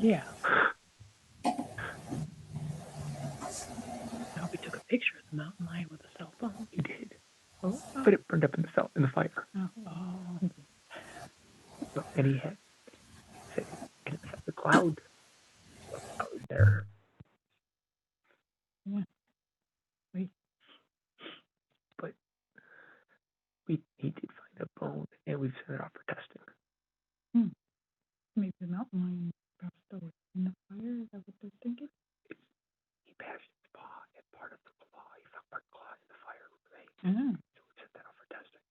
Yeah. I hope he took a picture of the mountain lion with a cell phone. He did. Oh. But it burned up in the fire. Oh. So, and he had said, and it was the cloud out there. Yeah. But he did find a bone, and we've sent it off for testing. Maybe the mountain lion perhaps still in the fire. Is that what they're thinking? He bashed his paw and part of the claw. He found part of the claw in the fire. Right? Uh-huh. So we sent that off for testing.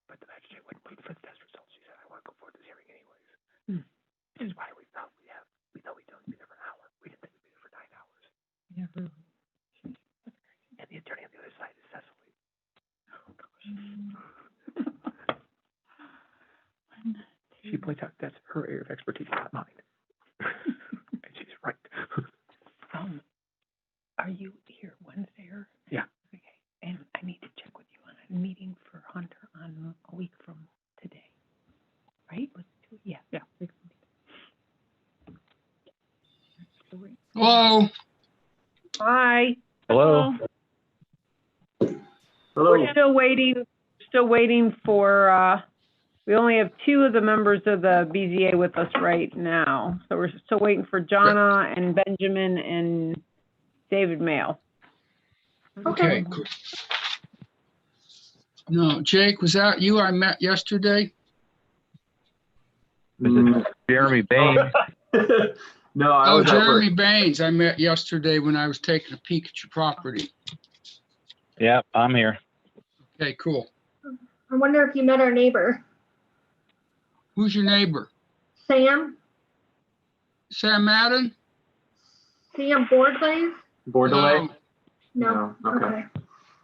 But the magistrate wouldn't wait for the test results. He said, I want to go forward to this hearing anyways. This is why we thought we thought we'd only be there for an hour. We didn't think we'd be there for 9 hours. Yeah, really. And the attorney on the other side is Cecily. Oh, gosh. She points out that's her area of expertise, not mine. And she's right. Are you here Wednesday or? Yeah. Okay. And I need to check with you on a meeting for Hunter on a week from today. Right? Yeah. Yeah. Hello. Hi. Hello. We're still waiting for, we only have 2 of the members of the BZA with us right now. So we're still waiting for Jonna and Benjamin and David Mail. Okay. Cool. No, Jake, was that you I met yesterday? This is Jeremy Bain. No, I was Jeremy Baines. I met yesterday when I was taking a peek at your property. Yeah, I'm here. Okay, cool. I wonder if you met our neighbor, Who's your neighbor? Sam Madden? Sam Boardley? Bordelais? No. No, okay.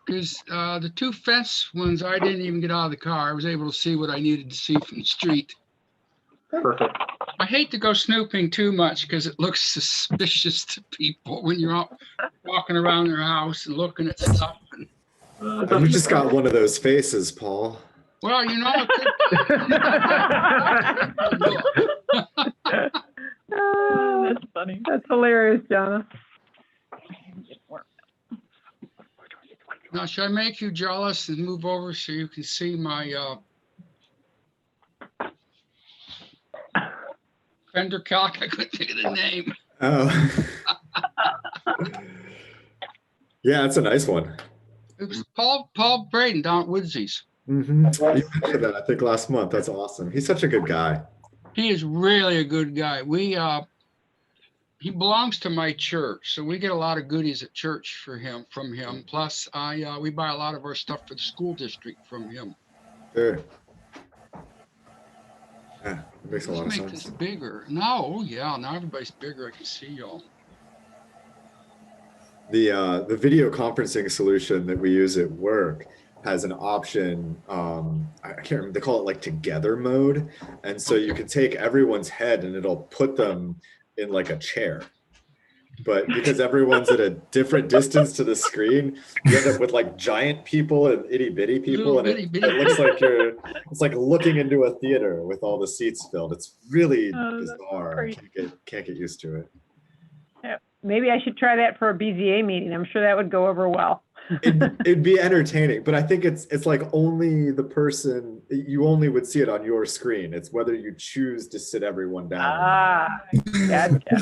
Because the 2 fence ones, I didn't even get out of the car. I was able to see what I needed to see from the street. Perfect. I hate to go snooping too much because it looks suspicious to people when you're out walking around their house and looking at stuff. You just got one of those faces, Paul. Well, you know, That's funny. That's hilarious, Jonna. now should I make you jealous and move over so you can see my Fender Calc? I couldn't think of the name. Oh. Yeah, that's a nice one. It was Paul Braden down at Woodsy's. Mm-hmm. You mentioned that, I think, last month. That's awesome. He's such a good guy. He is really a good guy. He belongs to my church, so we get a lot of goodies at church from him. Plus, we buy a lot of our stuff for the school district from him. Sure. Yeah, it makes a lot of Let's sense. make this bigger. Now everybody's bigger. I can see y'all. The video conferencing solution that we use at work has an option. I can't remember. They call it like together mode, and so you can take everyone's head and it'll put them in like a chair. But because everyone's at a different distance to the screen, you end up with like giant people and itty bitty people, and it looks like it's like looking into a theater with all the seats filled. It's really bizarre. Can't get used to it. Yeah. Maybe I should try that for a BZA meeting. I'm sure that would go over well. It'd be entertaining, but I think it's like only the person, you only would see it on your screen. It's whether you choose to sit everyone down. Gotcha.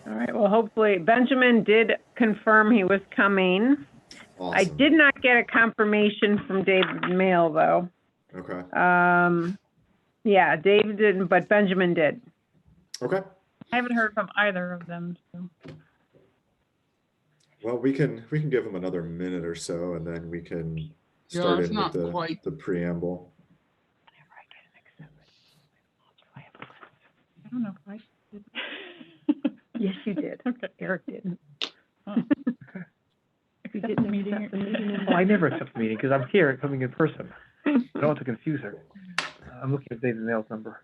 All right, well, hopefully Benjamin did confirm he was coming. Awesome. I did not get a confirmation from David Mail, though. Okay. Yeah, David didn't, but Benjamin did. Okay. I haven't heard from either of them. So. Well, we can give them another minute or so, and then we can start in with the preamble. I don't know if I did. Yes, you did. Okay. Eric didn't. Oh. You didn't accept the meeting. Well, I never accept the meeting because I'm here coming in person. I don't want to confuse her. I'm looking at David Mail's number.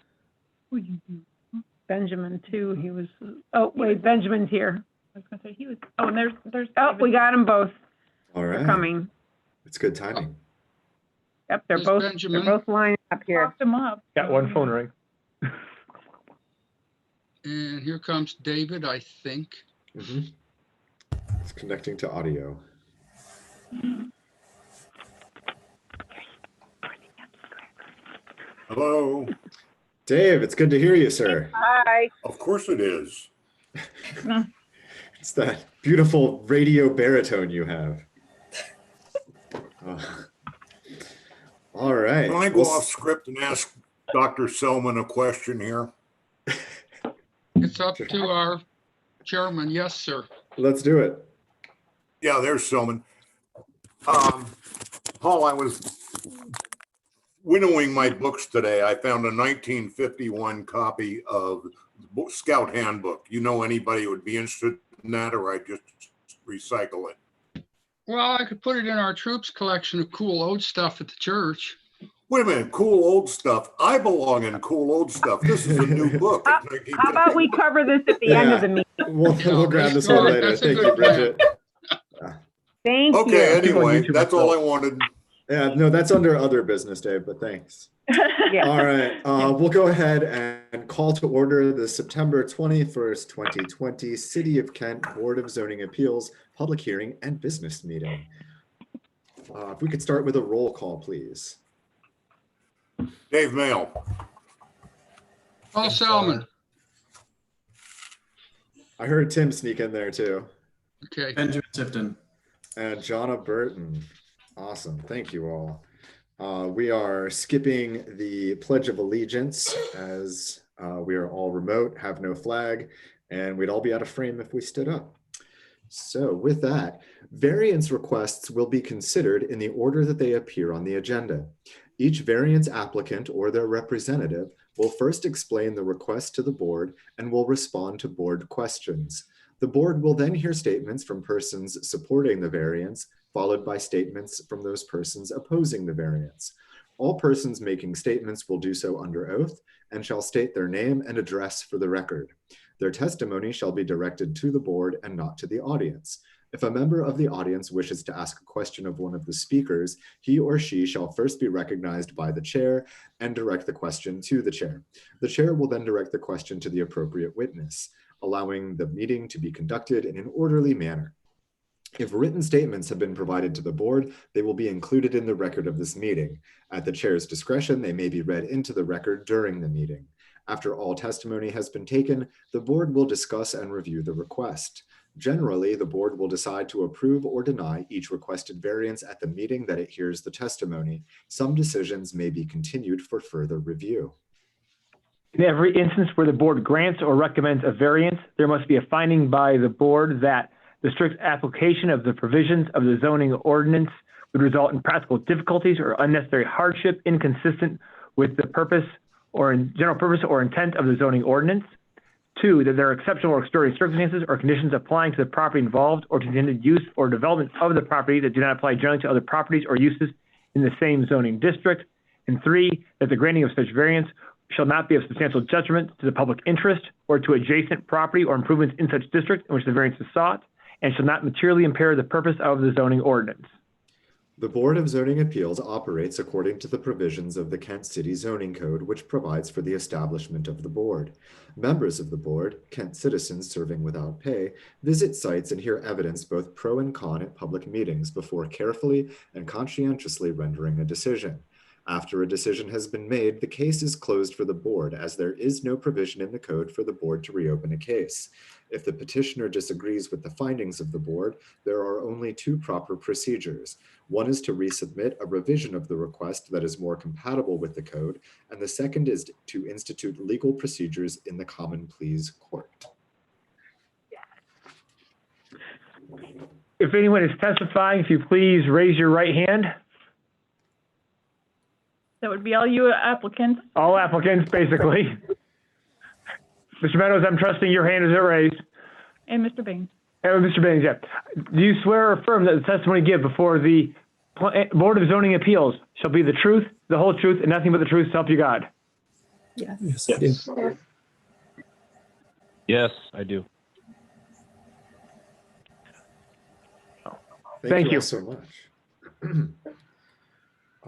Benjamin too. He was. Oh wait, Benjamin's here. I was gonna say he was. Oh, and there's. Oh, we got them both. All right. They're coming. It's good timing. Yep, they're Ms. both, Benjamin? they're both lining up here. Popped them up. Got one phone ring. And here comes David, I think. Mhm. It's connecting to audio. Hello. Dave, it's good to hear you, sir. Hi. Of course it is. It's that beautiful radio baritone you have. All right. Can I go off script and ask Dr. Selman a question here? It's up to our chairman. Yes, sir. Let's do it. Yeah, there's Selman. Paul, I was winnowing my books today. I found a 1951 copy of the Scout Handbook. You know anybody who would be interested in that, or I just recycle it? Well, I could put it in our troops collection of cool old stuff at the church. Wait a minute, cool old stuff. I belong in cool old stuff. This is a new book. How about we cover this at the end of the meeting? We'll grab this one later. That's a Thank good you, Bridget. Thank you. Okay, People on anyway, YouTube that's are all I wanted. Yeah, no, that's under other business, Dave, but thanks. Yeah. All right, we'll go ahead and call to order the September 21st, 2020 City of Kent Board of Zoning Appeals Public Hearing and Business Meeting. If we could start with a roll call, please. Dave Mail. Paul Salmon. I heard Tim sneak in there too. Okay. Benjamin Tipton. And Jonna Burton. Awesome. Thank you all. We are skipping the Pledge of Allegiance as we are all remote, have no flag, and we'd all be out of frame if we stood up. So with that, variance requests will be considered in the order that they appear on the agenda. Each variance applicant or their representative will first explain the request to the board and will respond to board questions. The board will then hear statements from persons supporting the variance, followed by statements from those persons opposing the variance. All persons making statements will do so under oath and shall state their name and address for the record. Their testimony shall be directed to the board and not to the audience. If a member of the audience wishes to ask a question of one of the speakers, he or she shall first be recognized by the chair and direct the question to the chair. The chair will then direct the question to the appropriate witness, allowing the meeting to be conducted in an orderly manner. If written statements have been provided to the board, they will be included in the record of this meeting. At the chair's discretion, they may be read into the record during the meeting. After all testimony has been taken, the board will discuss and review the request. Generally, the board will decide to approve or deny each requested variance at the meeting that it hears the testimony. Some decisions may be continued for further review. In every instance where the board grants or recommends a variance, there must be a finding by the board that the strict application of the provisions of the zoning ordinance would result in practical difficulties or unnecessary hardship inconsistent with the purpose or in general purpose or intent of the zoning ordinance. 2, that there are exceptional or extraordinary circumstances or conditions applying to the property involved or to the intended use or development of the property that do not apply generally to other properties or uses in the same zoning district. And 3, that the granting of such variance shall not be of substantial detriment to the public interest or to adjacent property or improvements in such district in which the variance is sought, and shall not materially impair the purpose of the zoning ordinance. The Board of Zoning Appeals operates according to the provisions of the Kent City Zoning Code, which provides for the establishment of the board. Members of the board, Kent citizens serving without pay, visit sites and hear evidence both pro and con at public meetings before carefully and conscientiously rendering a decision. After a decision has been made, the case is closed for the board, as there is no provision in the code for the board to reopen a case. If the petitioner disagrees with the findings of the board, there are only 2 proper procedures. One is to resubmit a revision of the request that is more compatible with the code, and the second is to institute legal procedures in the common pleas court. If anyone is testifying, if you please raise your right hand. That would be all you applicants. All applicants, basically. Mr. Meadows, I'm trusting your hand is raised. And Mr. Baines. And Mr. Baines, yeah. Do you swear or affirm that the testimony you give before the Board of Zoning Appeals shall be the truth, the whole truth, and nothing but the truth, so help you God? Yes. Yes. Yes, I do. Thank you. All so much.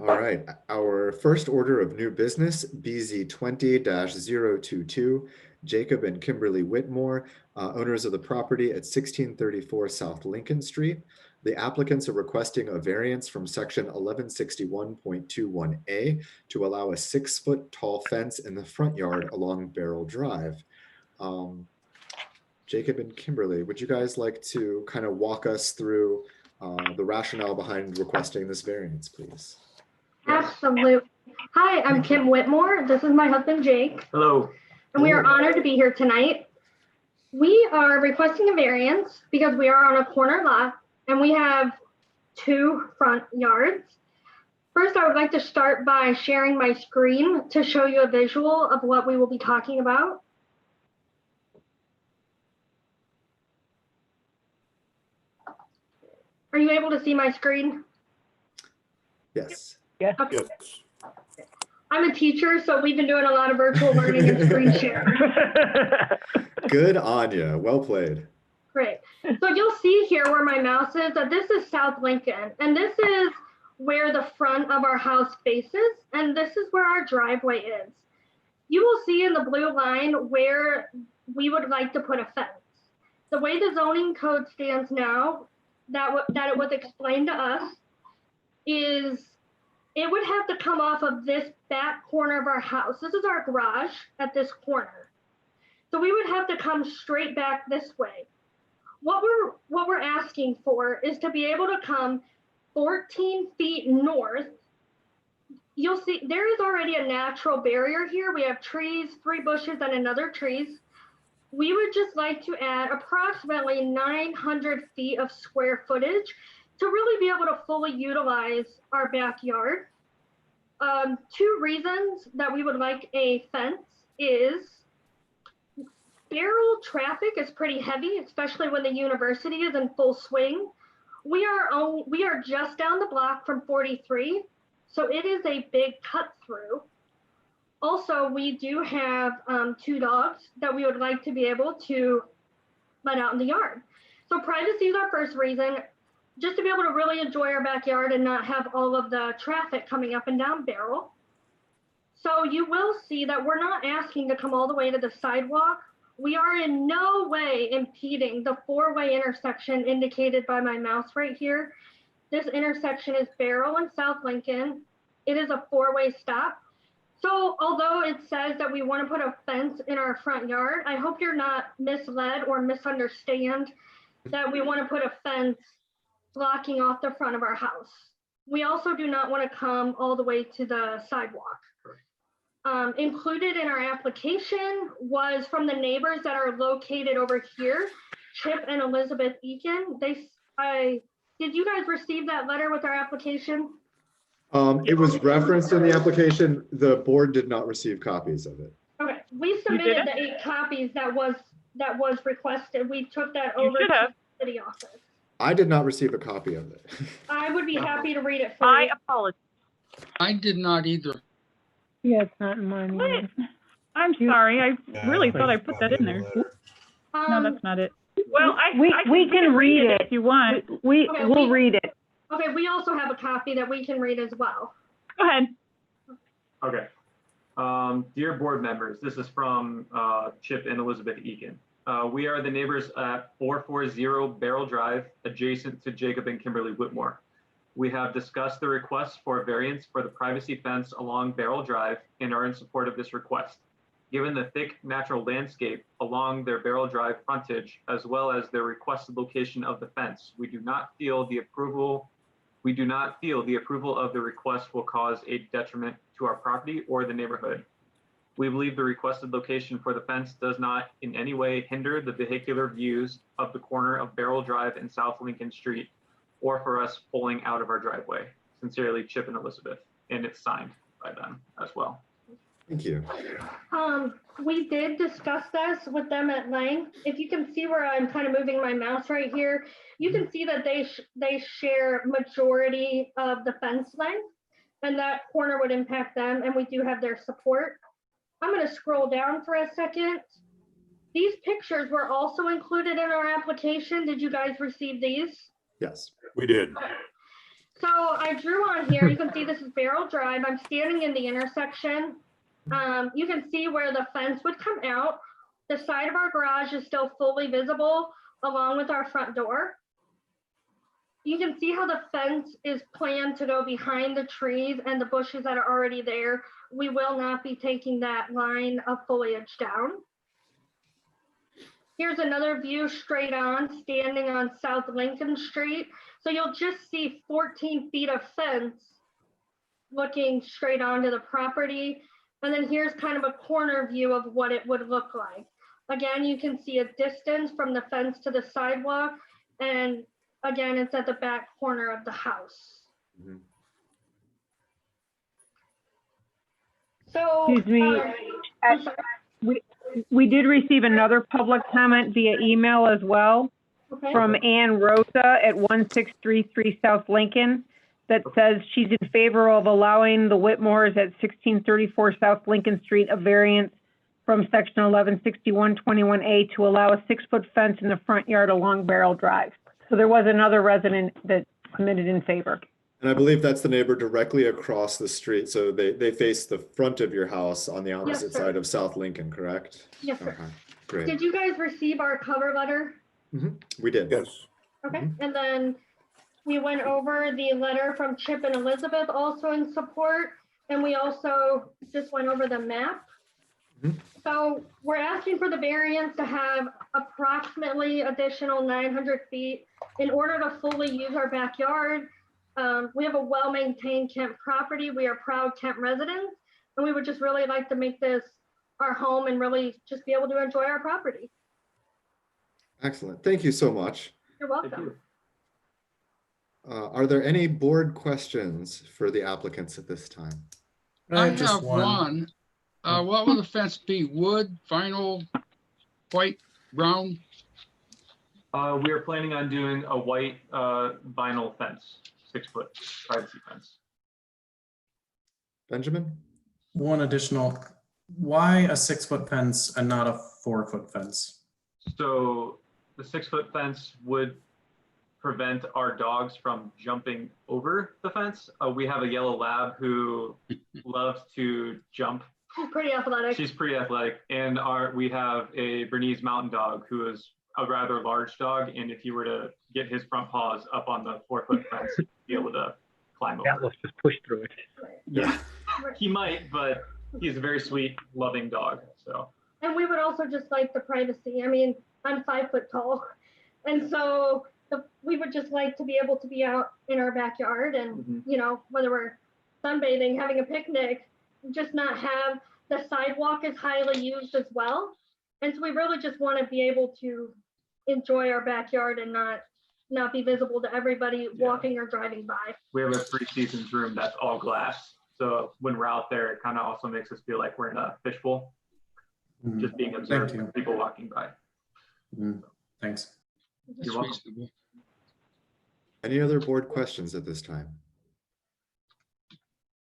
All right, our first order of new business, BZ 20-022, Jacob and Kimberly Whitmore, owners of the property at 1634 South Lincoln Street. The applicants are requesting a variance from section 1161.21A to allow a 6-foot tall fence in the front yard along Barrel Drive. Jacob and Kimberly, would you guys like to kind of walk us through the rationale behind requesting this variance, please? Absolutely. Hi, I'm Kim Whitmore. This is my husband, Jake, Hello. and we are honored to be here tonight. We are requesting a variance because we are on a corner lot and we have 2 front yards. First, I would like to start by sharing my screen to show you a visual of what we will be talking about. Are you able to see my screen? Yes. Yeah. Okay. Yes. I'm a teacher, so we've been doing a lot of virtual learning and screen sharing. Good on you. Well played. Great. So you'll see here where my mouse is that this is South Lincoln, and this is where the front of our house faces, and this is where our driveway is. You will see in the blue line where we would like to put a fence. The way the zoning code stands now, that it was explained to us, is it would have to come off of this back corner of our house. This is our garage at this corner. So we would have to come straight back this way. What we're asking for is to be able to come 14 feet north. You'll see there is already a natural barrier here. We have trees, 3 bushes, and another trees. We would just like to add approximately 900 feet of square footage to really be able to fully utilize our backyard. 2 reasons that we would like a fence is Barrel traffic is pretty heavy, especially when the university is in full swing. We are just down the block from 43, so it is a big cut through. Also, we do have 2 dogs that we would like to be able to let out in the yard. So privacy is our first reason, just to be able to really enjoy our backyard and not have all of the traffic coming up and down Barrel. So you will see that we're not asking to come all the way to the sidewalk. We are in no way impeding the 4-way intersection indicated by my mouse right here. This intersection is Barrel and South Lincoln. It is a 4-way stop. So although it says that we want to put a fence in our front yard, I hope you're not misled or misunderstand that we want to put a fence blocking off the front of our house. We also do not want to come all the way to the sidewalk. Included in our application was from the neighbors that are located over here, Chip and Elizabeth Eakin. Did you guys receive that letter with our application? It was referenced in the application. The board did not receive copies of it. Okay, we submitted the 8 copies that was requested. We took that over to the city office. I did not receive a copy of it. I would be happy to read it for I you. apologize. I did not either. Yeah, it's not in mine. What? either. I'm sorry. I really thought I put that in there. No, that's not it. Well, We can read it. if you want. We'll read it. Okay, we also have a copy that we can read as well. Go ahead. Okay. Dear board members, this is from Chip and Elizabeth Eakin. We are the neighbors at 440 Barrel Drive, adjacent to Jacob and Kimberly Whitmore. We have discussed the request for a variance for the privacy fence along Barrel Drive and are in support of this request. Given the thick natural landscape along their Barrel Drive frontage, as well as their requested location of the fence, we do not feel the approval of the request will cause a detriment to our property or the neighborhood. We believe the requested location for the fence does not in any way hinder the vehicular views of the corner of Barrel Drive and South Lincoln Street, or for us pulling out of our driveway. Sincerely, Chip and Elizabeth. And it's signed by them as well. Thank you. We did discuss this with them at length. If you can see where I'm kind of moving my mouse right here, you can see that they share majority of the fence length, and that corner would impact them, and we do have their support. I'm going to scroll down for a second. These pictures were also included in our application. Did you guys receive these? Yes. We did. So I I drew on here, you can see this is Barrel Drive. I'm standing in the intersection. You can see where the fence would come out. The side of our garage is still fully visible along with our front door. You can see how the fence is planned to go behind the trees and the bushes that are already there. We will not be taking that line of foliage down. Here's another view straight on, standing on South Lincoln Street. So you'll just see 14 feet of fence looking straight onto the property. And then here's kind of a corner view of what it would look like. Again, you can see a distance from the fence to the sidewalk. And again, it's at the back corner of the house. Mm-hmm. So, Excuse me. I'm sorry. We did receive another public comment via email as well Okay. from Ann Rosa at 1633 South Lincoln that says she's in favor of allowing the Whitmores at 1634 South Lincoln Street a variance from section 116121A to allow a 6-foot fence in the front yard along Barrel Drive. So there was another resident that submitted in favor. And I believe that's the neighbor directly across the street. So they face the front of your house on the opposite sir. side of South Lincoln, correct? Yes, sir. Okay, great. Did you guys receive our cover letter? We did. Yes. Okay, and then we went over the letter from Chip and Elizabeth also in support, and we also just went over the map. So we're asking for the variance to have approximately additional 900 feet in order to fully use our backyard. We have a well-maintained Kent property. We are proud Kent residents, and we would just really like to make this our home and really just be able to enjoy our property. Excellent. Thank you so much. You're welcome. Are there any board questions for the applicants at this time? I have one. What will the fence be? Wood, vinyl, white, brown? We are planning on doing a white vinyl fence, 6-foot privacy fence. Benjamin? One additional, why a 6-foot fence and not a 4-foot fence? So the 6-foot fence would prevent our dogs from jumping over the fence. We have a yellow lab who loves to jump. She's pretty athletic. She's pretty athletic. And we have a Bernese mountain dog who is a rather large dog. And if you were to get his front paws up on the 4-foot fence, he'd be able to climb over. Atlas just pushed through it. Yeah, he might, but he's a very sweet, loving dog. So. And we would also just like the privacy. I mean, I'm 5 foot tall. And so we would just like to be able to be out in our backyard and, you know, whether we're sunbathing, having a picnic, just not have the sidewalk is highly used as well. And so we really just want to be able to enjoy our backyard and not be visible to everybody walking or driving by. We have a 3-seasons room that's all glass. So when we're out there, it kind of also makes us feel like we're in a fishbowl, just being observed by people walking by. Thanks. You're welcome. Reasonable. Any other board questions at this time?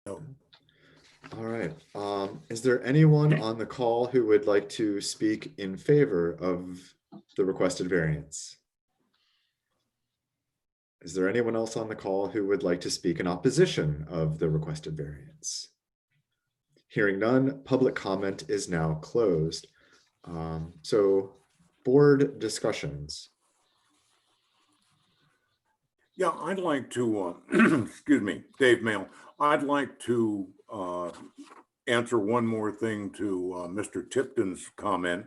No. All right. Is there anyone on the call who would like to speak in favor of the requested variance? Is there anyone else on the call who would like to speak in opposition of the requested variance? Hearing none, public comment is now closed. So board discussions. Yeah, I'd like to, excuse me, Dave Mail. I'd like to answer one more thing to Mr. Tipton's comment.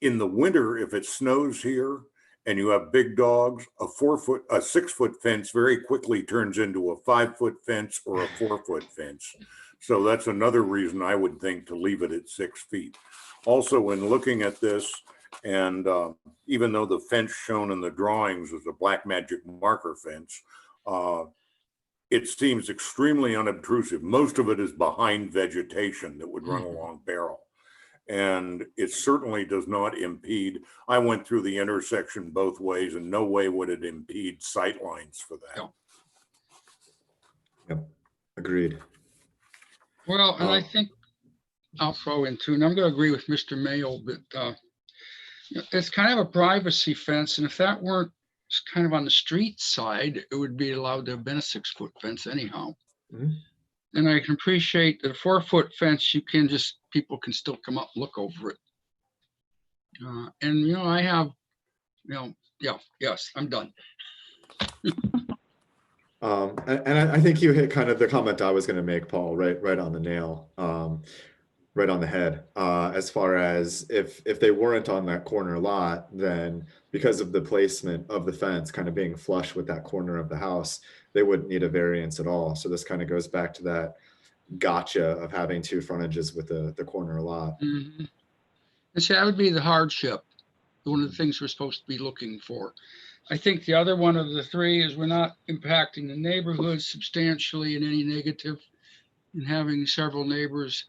In the winter, if it snows here and you have big dogs, a 6-foot fence very quickly turns into a 5-foot fence or a 4-foot fence. So that's another reason I would think to leave it at 6 feet. Also, in looking at this, and even though the fence shown in the drawings is a black magic marker fence, it seems extremely unobtrusive. Most of it is behind vegetation that would run along Barrel. And it certainly does not impede. I went through the intersection both ways and no way would it impede sight lines for that. No. Yep, agreed. Well, and I think I'll throw in too, and I'm going to agree with Mr. Mayo, but it's kind of a privacy fence. And if that weren't it's kind of on the street side, it would be allowed to have been a 6-foot fence anyhow. Mhm. And I can appreciate that a 4-foot fence, people can still come up and look over it. And I have, yes, I'm done. And I think you hit kind of the comment I was going to make, Paul, right on the nail, right on the head. As far as if they weren't on that corner lot, then because of the placement of the fence kind of being flush with that corner of the house, they wouldn't need a variance at all. So this kind of goes back to that gotcha of having 2 frontages with the corner lot. Mhm. And see, that would be the hardship, one of the things we're supposed to be looking for. I think the other one of the 3 is we're not impacting the neighborhood substantially in any negative, and having several neighbors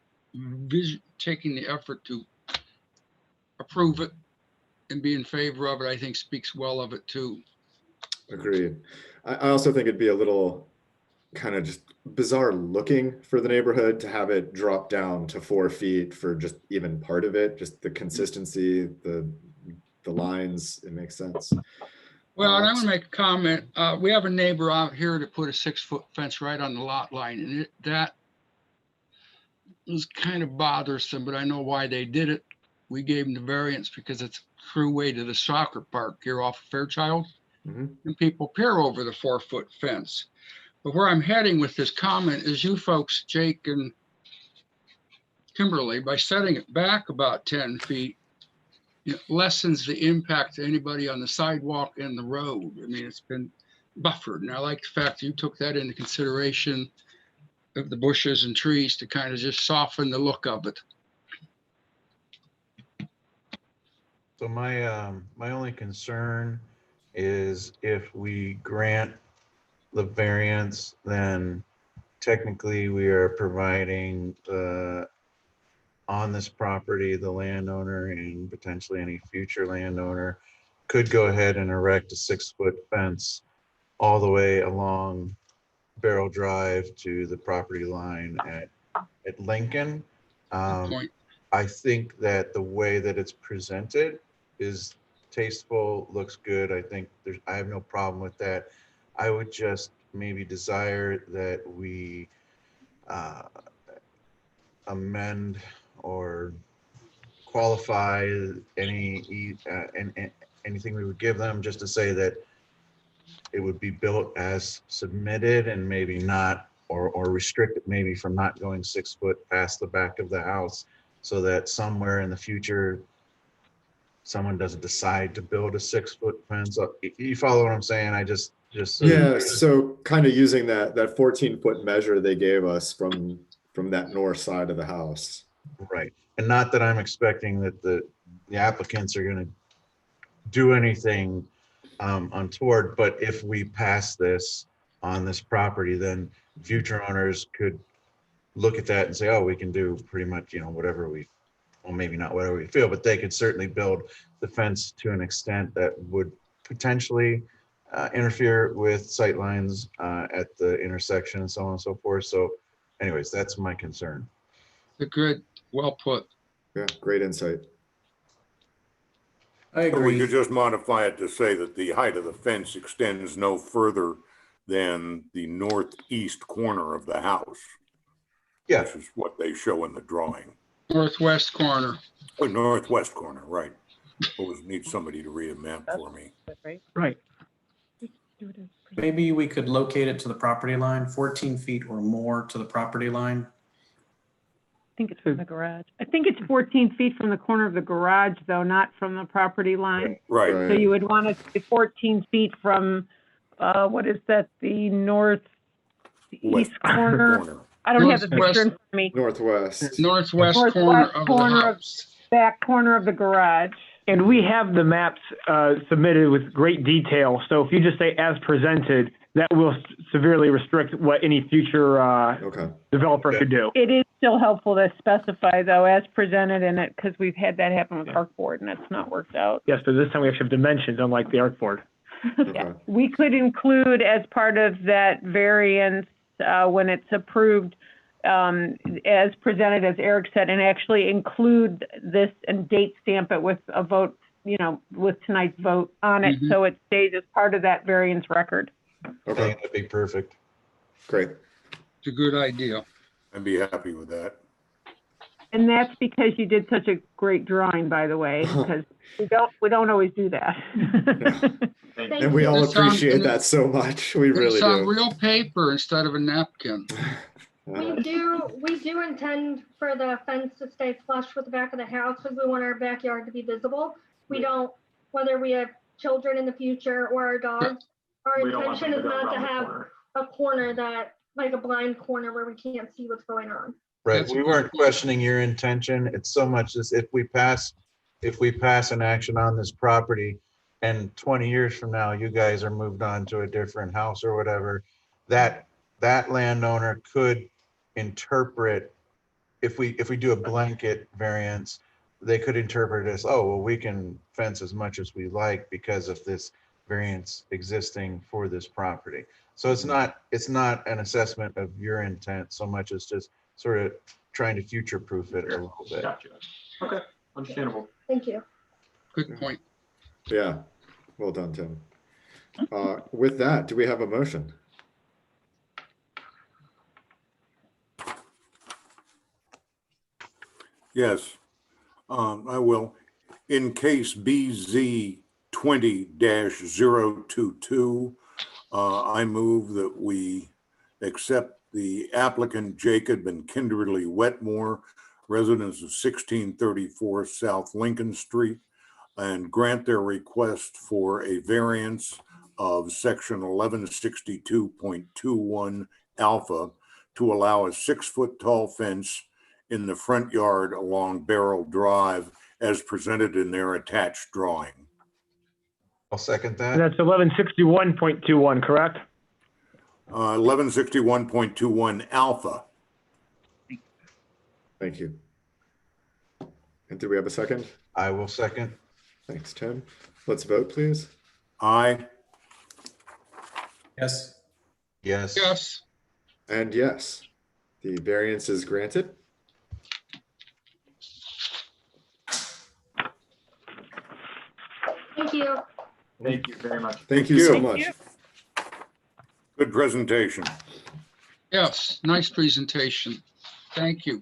taking the effort to approve it and be in favor of it, I think speaks well of it too. Agreed. I also think it'd be a little kind of just bizarre looking for the neighborhood to have it drop down to 4 feet for just even part of it, just the consistency, the lines, it makes sense. Well, and I want to make a comment. We have a neighbor out here to put a 6-foot fence right on the lot line, and that was kind of bothersome, but I know why they did it. We gave them the variance because it's through way to the soccer park here off of Fairchild, and people peer over the 4-foot fence. But where I'm heading with this comment is you folks, Jake and Kimberly, by setting it back about 10 feet, it lessens the impact to anybody on the sidewalk and the road. I mean, it's been buffered. And I like the fact that you took that into consideration of the bushes and trees to kind of just soften the look of it. So my only concern is if we grant the variance, then technically we are providing on this property, the landowner and potentially any future landowner could go ahead and erect a 6-foot fence all the way along Barrel Drive to the property line at Lincoln. Point. I think that the way that it's presented is tasteful, looks good. I think I have no problem with that. I would just maybe desire that we amend or qualify anything we would give them, just to say that it would be built as submitted and maybe not, or restrict it maybe from not going 6 foot past the back of the house, so that somewhere in the future someone doesn't decide to build a 6-foot fence up. You follow what I'm saying? I just Yeah, so kind of using that 14-foot measure they gave us from that north side of the house. Right. And not that I'm expecting that the applicants are going to do anything untoward, but if we pass this on this property, then future owners could look at that and say, oh, we can do pretty much, whatever well, maybe not whatever we feel, but they could certainly build the fence to an extent that would potentially interfere with sightlines at the intersection and so on and so forth. So anyways, that's my concern. Good, well put. Yeah, great insight. I Or we agree. could just modify it to say that the height of the fence extends no further than the northeast corner of the house. Yeah. Which is what they show in the drawing. Northwest corner. Oh, northwest corner, right. Always need somebody to read a map for me. Right. Maybe we could locate it to the property line, 14 feet or more to the property line. I think it's from the garage. I think it's 14 feet from the corner of the garage, though, not from the property line. Right. So you would want it to be 14 feet from, what is that, the northeast corner? I don't have the picture in front of me. Northwest Corner of the house. Back corner of the garage. And we have the maps submitted with great detail. So if you just say as presented, that will severely restrict what any future developer could do. It is still helpful to specify, though, as presented in it, because we've had that happen with Arcboard, and that's not worked out. Yes, but this time we actually have dimensions, unlike the Arcboard. Yeah. We could include as part of that variance when it's approved, as presented, as Eric said, and actually include this and date stamp it with a vote you know, with tonight's vote on it, Mhm. so it stays as part of that variance record. I Okay, think that'd be perfect. great. It's a good idea. I'd be happy with that. And that's because you did such a great drawing, by the way, because we don't always do that. Thank Thank And we all It's on- appreciate that so much. We really It's on do. real paper instead of a napkin. We do intend for the fence to stay flush with the back of the house because we want our backyard to be visible. We don't, whether we have children in the future or our dogs, our We don't want them intention is to go not to around the have corner. a corner that, like a blind corner where we can't see what's going on. Right, That's we weren't questioning your intention. It's so much as if we pass an action on this property and 20 years from now, you guys are moved on to a different house or whatever, that landowner could interpret, if we do a blanket variance, they could interpret it as, oh, well, we can fence as much as we like because of this variance existing for this property. So it's not an assessment of your intent so much as just sort of trying to future-proof it a little bit. Gotcha. Okay, understandable. Thank you. Good point. Yeah, well done, Tim. With that, do we have a motion? Yes, I will. In case BZ 20-022, I move that we accept the applicant Jacob and Kimberly Wetmore, residents of 1634 South Lincoln Street, and grant their request for a variance of section 1162.21 alpha to allow a 6-foot tall fence in the front yard along Barrel Drive as presented in their attached drawing. I'll second that. That's 1161.21, correct? 1161.21 alpha. Thank you. And do we have a second? I will second. Thanks, Tim. Let's vote, please. Aye. Yes. Yes. Yes. And yes, the variance is granted. Thank you. Thank you very much. Thank you so you. much. Good presentation. Yes. Nice presentation. Thank you.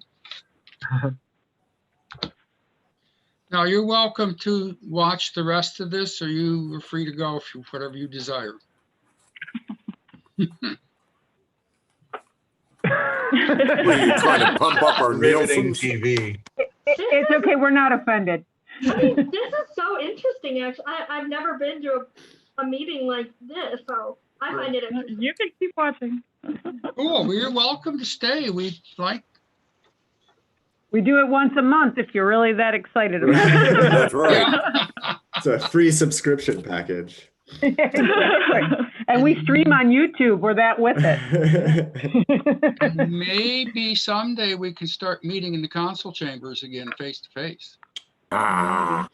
Now, you're welcome to watch the rest of this, or you are free to go if you, whatever you desire. What are you trying to pump up our Riveting Nielsen's? TV. It's okay, we're not offended. I mean, this is so interesting, actually. I've never been to a meeting like this, so I find it interesting. You can keep watching. Oh, well, you're welcome to stay. We like, We do it once a month if you're really that excited about it. That's right. yeah. It's a free subscription package. Exactly. And we stream on YouTube. We're that with it. Maybe someday we can start meeting in the council chambers again, face to face. Ah,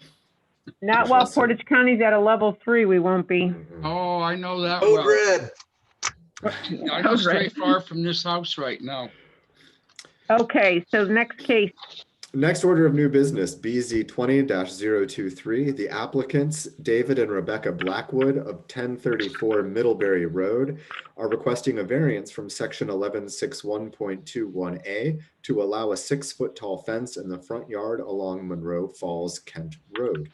Not while Portage County's at a level 3, we won't be. Oh, I know that Code well. red. I don't stray far from this house right now. Okay, so next case, Next order of new business, BZ 20-023. The applicants, David and Rebecca Blackwood of 1034 Middlebury Road, are requesting a variance from section 1161.21A to allow a 6-foot tall fence in the front yard along Monroe Falls, Kent Road.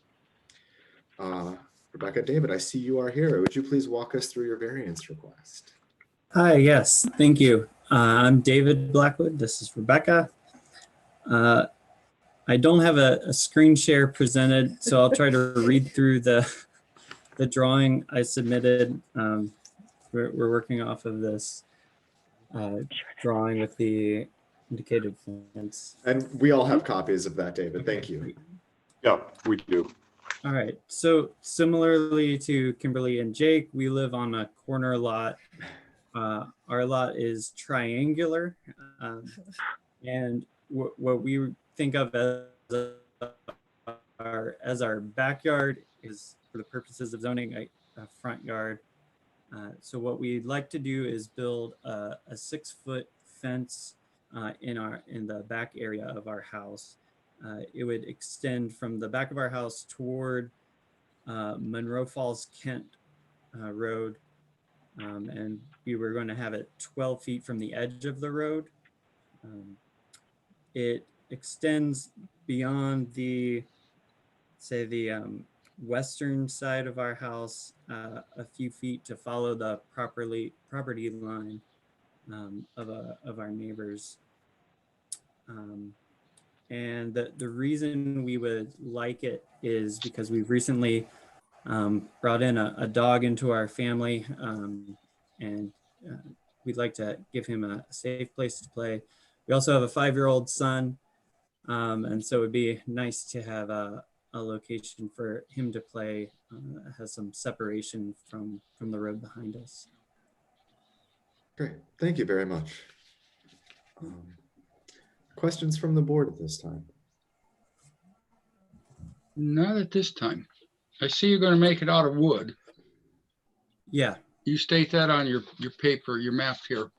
Rebecca, David, I see you are here. Would you please walk us through your variance request? Hi, yes, thank you. I'm David Blackwood. This is Rebecca. I don't have a screen share presented, so I'll try to read through the drawing I submitted. We're working off of this drawing with the indicated fence. And we all have copies of that, David. Thank you. yeah, we do. All right, so similarly to Kimberly and Jake, we live on a corner lot. Our lot is triangular, and what we think of as our backyard is, for the purposes of zoning, a front yard. So what we'd like to do is build a 6-foot fence in the back area of our house. It would extend from the back of our house toward Monroe Falls, Kent Road. And we were going to have it 12 feet from the edge of the road. It extends beyond the, say, the western side of our house a few feet to follow the property line of our neighbors. And the reason we would like it is because we've recently brought in a dog into our family, and we'd like to give him a safe place to play. We also have a 5-year-old son, and so it'd be nice to have a location for him to play that has some separation from the road behind us. Great, thank you very much. Questions from the board at this time? Not at this time. I see you're going to make it out of wood. Yeah. You state that on your paper, your map here.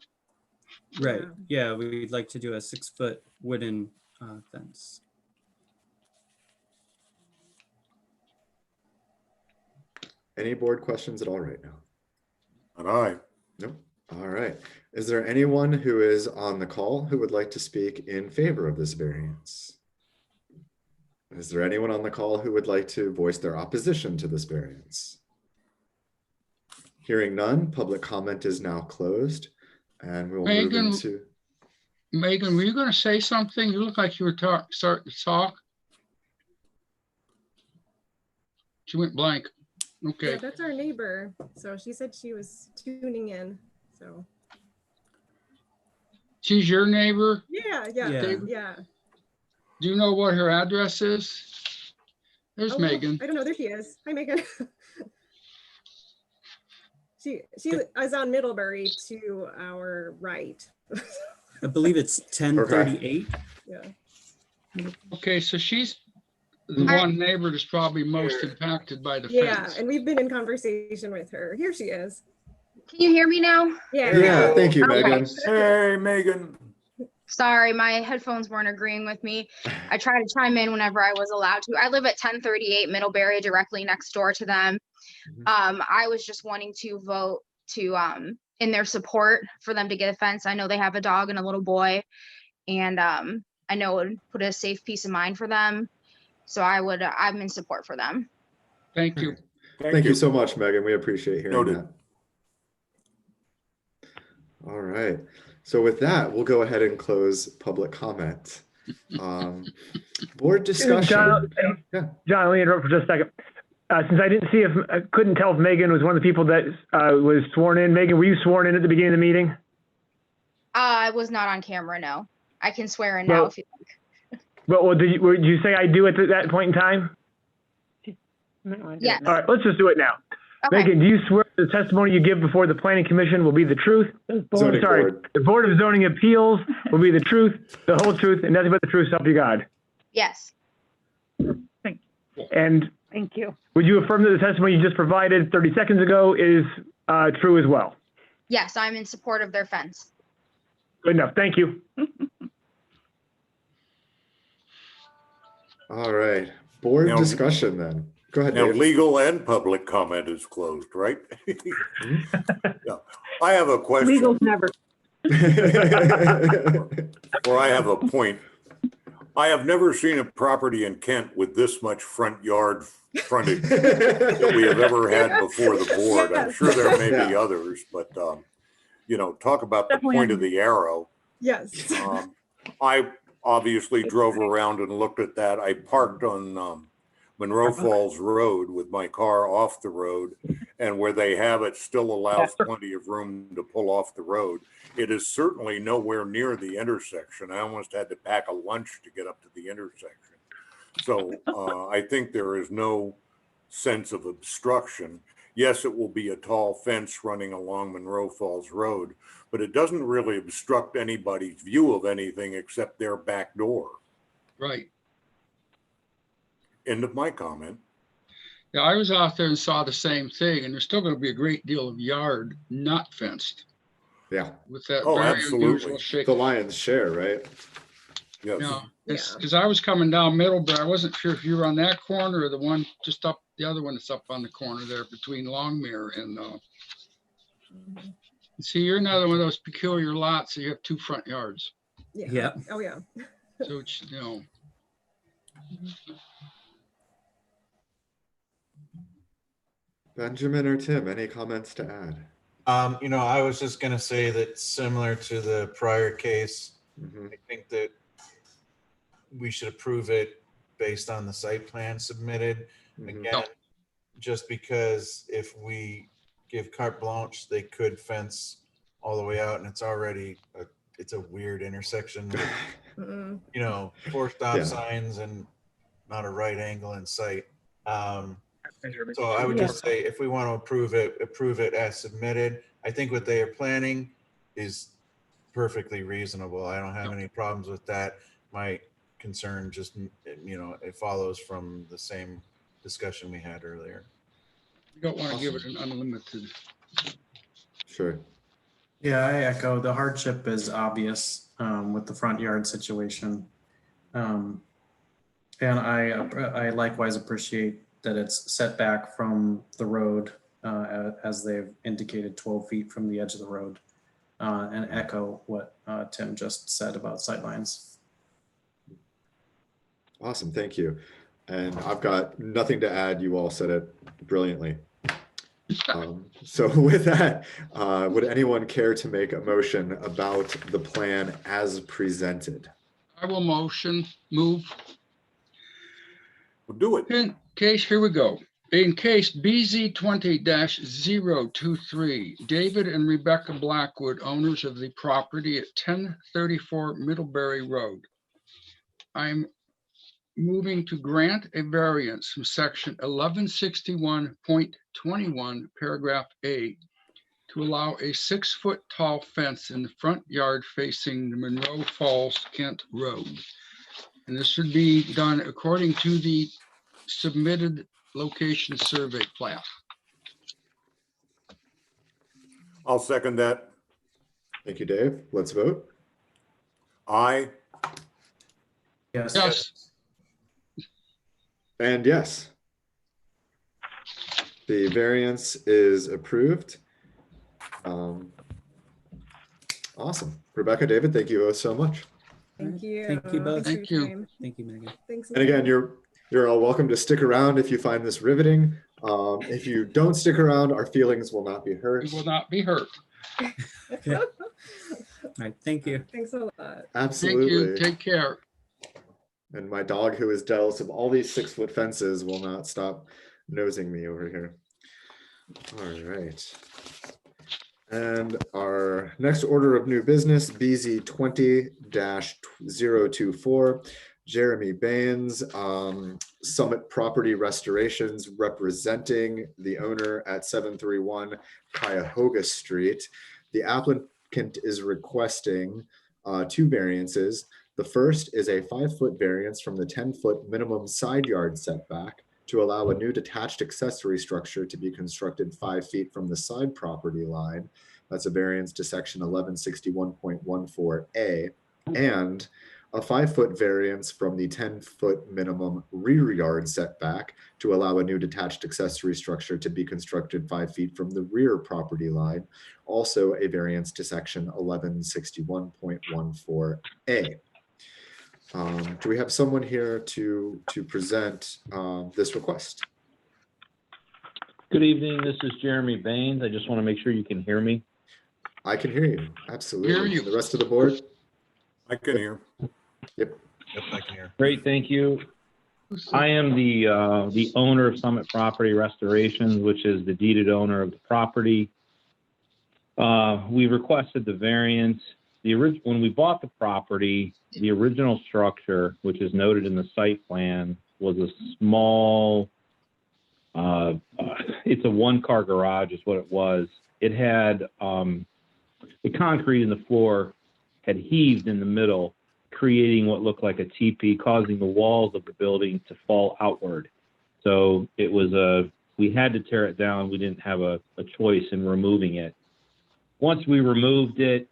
Right. Yeah, we'd like to do a 6-foot wooden fence. Any board questions at all right now? And I. Nope. All right. Is there anyone who is on the call who would like to speak in favor of this variance? Is there anyone on the call who would like to voice their opposition to this variance? Hearing none, public comment is now closed, and we will move into... Megan, were you going to say something? You look like you were starting to talk. She went blank. Okay. Yeah, that's our neighbor. So she said she was tuning in. So. She's your neighbor? Yeah. Do you know what her address is? There's Megan. I don't know. There she is. Hi, Megan. She is on Middlebury to our right. I believe it's 1038. Yeah. Okay, so she's the one neighbor that's probably most impacted by the Yeah, fence. and we've been in conversation with her. Here she is. Can you hear me now? Yeah, thank you, Okay. Megan. Hey, Megan. Sorry, my headphones weren't agreeing with me. I try to chime in whenever I was allowed to. I live at 1038 Middlebury, directly next door to them. I was just wanting to vote to in their support for them to get a fence. I know they have a dog and a little boy, and I know it would put a safe peace of mind for them. So I'm in support for them. Thank you. Thank you so much, Megan. We appreciate hearing that. All right. So with that, we'll go ahead and close public comment. Board discussion. John, let me interrupt for just a second. Since I couldn't tell if Megan was one of the people that was sworn in. Megan, were you sworn in at the beginning of the meeting? I was not on camera, no. I can swear in now if you like. Well, did you say I do at that point in time? Yes. All right, let's just do it now. Okay. Megan, do you swear the testimony you give before the Planning Commission will be the truth? The Board of Zoning Appeals will be the truth, the whole truth, and nothing but the truth, so help you God. Yes. And thank you. Would you affirm that the testimony you just provided 30 seconds ago is true as well? Yes, I'm in support of their fence. Good enough. Thank you. All right. Board discussion then. Go ahead, Now, Dave. legal and public comment is closed, right? Yeah. I have a question. Legal's never. Or I have a point. I have never seen a property in Kent with this much front yard frontage that we have ever had before the board. I'm sure there may be others, but talk about the point of the arrow. Yes. I obviously drove around and looked at that. I parked on Monroe Falls Road with my car off the road, and where they have it still allows plenty of room to pull off the road. It is certainly nowhere near the intersection. I almost had to pack a lunch to get up to the intersection. So I think there is no sense of obstruction. Yes, it will be a tall fence running along Monroe Falls Road, but it doesn't really obstruct anybody's view of anything except their back door. Right. End of my comment. Yeah, I was out there and saw the same thing, and there's still going to be a great deal of yard not fenced. Yeah. With that Oh, very absolutely. unusual shape. The lion's share, right? Yes. Yeah, Yeah. because I was coming down Middlebury. I wasn't sure if you were on that corner or the one just up, the other one that's up on the corner there between Longmere and, Mhm. see, you're another one of those peculiar lots. So you have 2 front yards. Yeah. Yeah. Oh, yeah. So it's, you know, Benjamin or Tim, any comments to add? I was just gonna say that similar to the prior case, Mhm. I think that we should approve it based on the site plan submitted. Mhm. Again, just because if we give carte blanche, they could fence all the way out, and it's a weird intersection with, Mm-mm. 4 stop Yeah. signs and not a right angle in sight. So I would just say, if we want to approve it as submitted. I think what they are planning is perfectly reasonable. I don't have any problems with that. My concern just, it follows from the same discussion we had earlier. you don't want to give it an unlimited. Sure. Yeah, I echo. The hardship is obvious with the front yard situation. And I likewise appreciate that it's set back from the road, as they've indicated, 12 feet from the edge of the road, and echo what Tim just said about sightlines. Awesome, thank you. And I've got nothing to add. You all said it brilliantly. So with that, would anyone care to make a motion about the plan as presented? I will move. We'll do it. In case, here we go. In case BZ 20-023, David and Rebecca Blackwood, owners of the property at 1034 Middlebury Road. I'm moving to grant a variance from section 1161.21, paragraph A, to allow a 6-foot tall fence in the front yard facing the Monroe Falls, Kent Road. And this should be done according to the submitted location survey plat. I'll second that. Thank you, Dave. Let's vote. Aye. Yes. Yes, And yes, the variance is approved. Awesome. Rebecca, David, thank you so much. Thank you. Thank you both. Thanks for your Thank time. Thank you, Megan. Thanks. And again, you're all welcome to stick around if you find this riveting. If you don't stick around, our feelings will not be hurt. we will not be hurt. Okay. All right, thank you. Thanks a lot. Absolutely. Thank you. Take care. And my dog, who is jealous of all these 6-foot fences, will not stop nosing me over here. All right. And our next order of new business, BZ 20-024, Jeremy Baines, Summit Property Restorations, representing the owner at 731 Cuyahoga Street. The applicant is requesting 2 variances. The first is a 5-foot variance from the 10-foot minimum side yard setback to allow a new detached accessory structure to be constructed 5 feet from the side property line. That's a variance to section 1161.14A, and a 5-foot variance from the 10-foot minimum rear yard setback to allow a new detached accessory structure to be constructed 5 feet from the rear property line. Also a variance to section 1161.14A. Do we have someone here to present this request? Good evening. This is Jeremy Baines. I just want to make sure you can hear me. I can hear you. Absolutely. Hear you. And the rest of the board? I can hear. Yep. Yep, I can hear. Great, thank you. I am the owner of Summit Property Restorations, which is the deeded owner of the property. We requested the variance. When we bought the property, the original structure, which is noted in the site plan, was a small, it's a 1-car garage is what it was. It had, the concrete in the floor had heaved in the middle, creating what looked like a teepee, causing the walls of the building to fall outward. So it was we had to tear it down. We didn't have a choice in removing it. Once we removed it,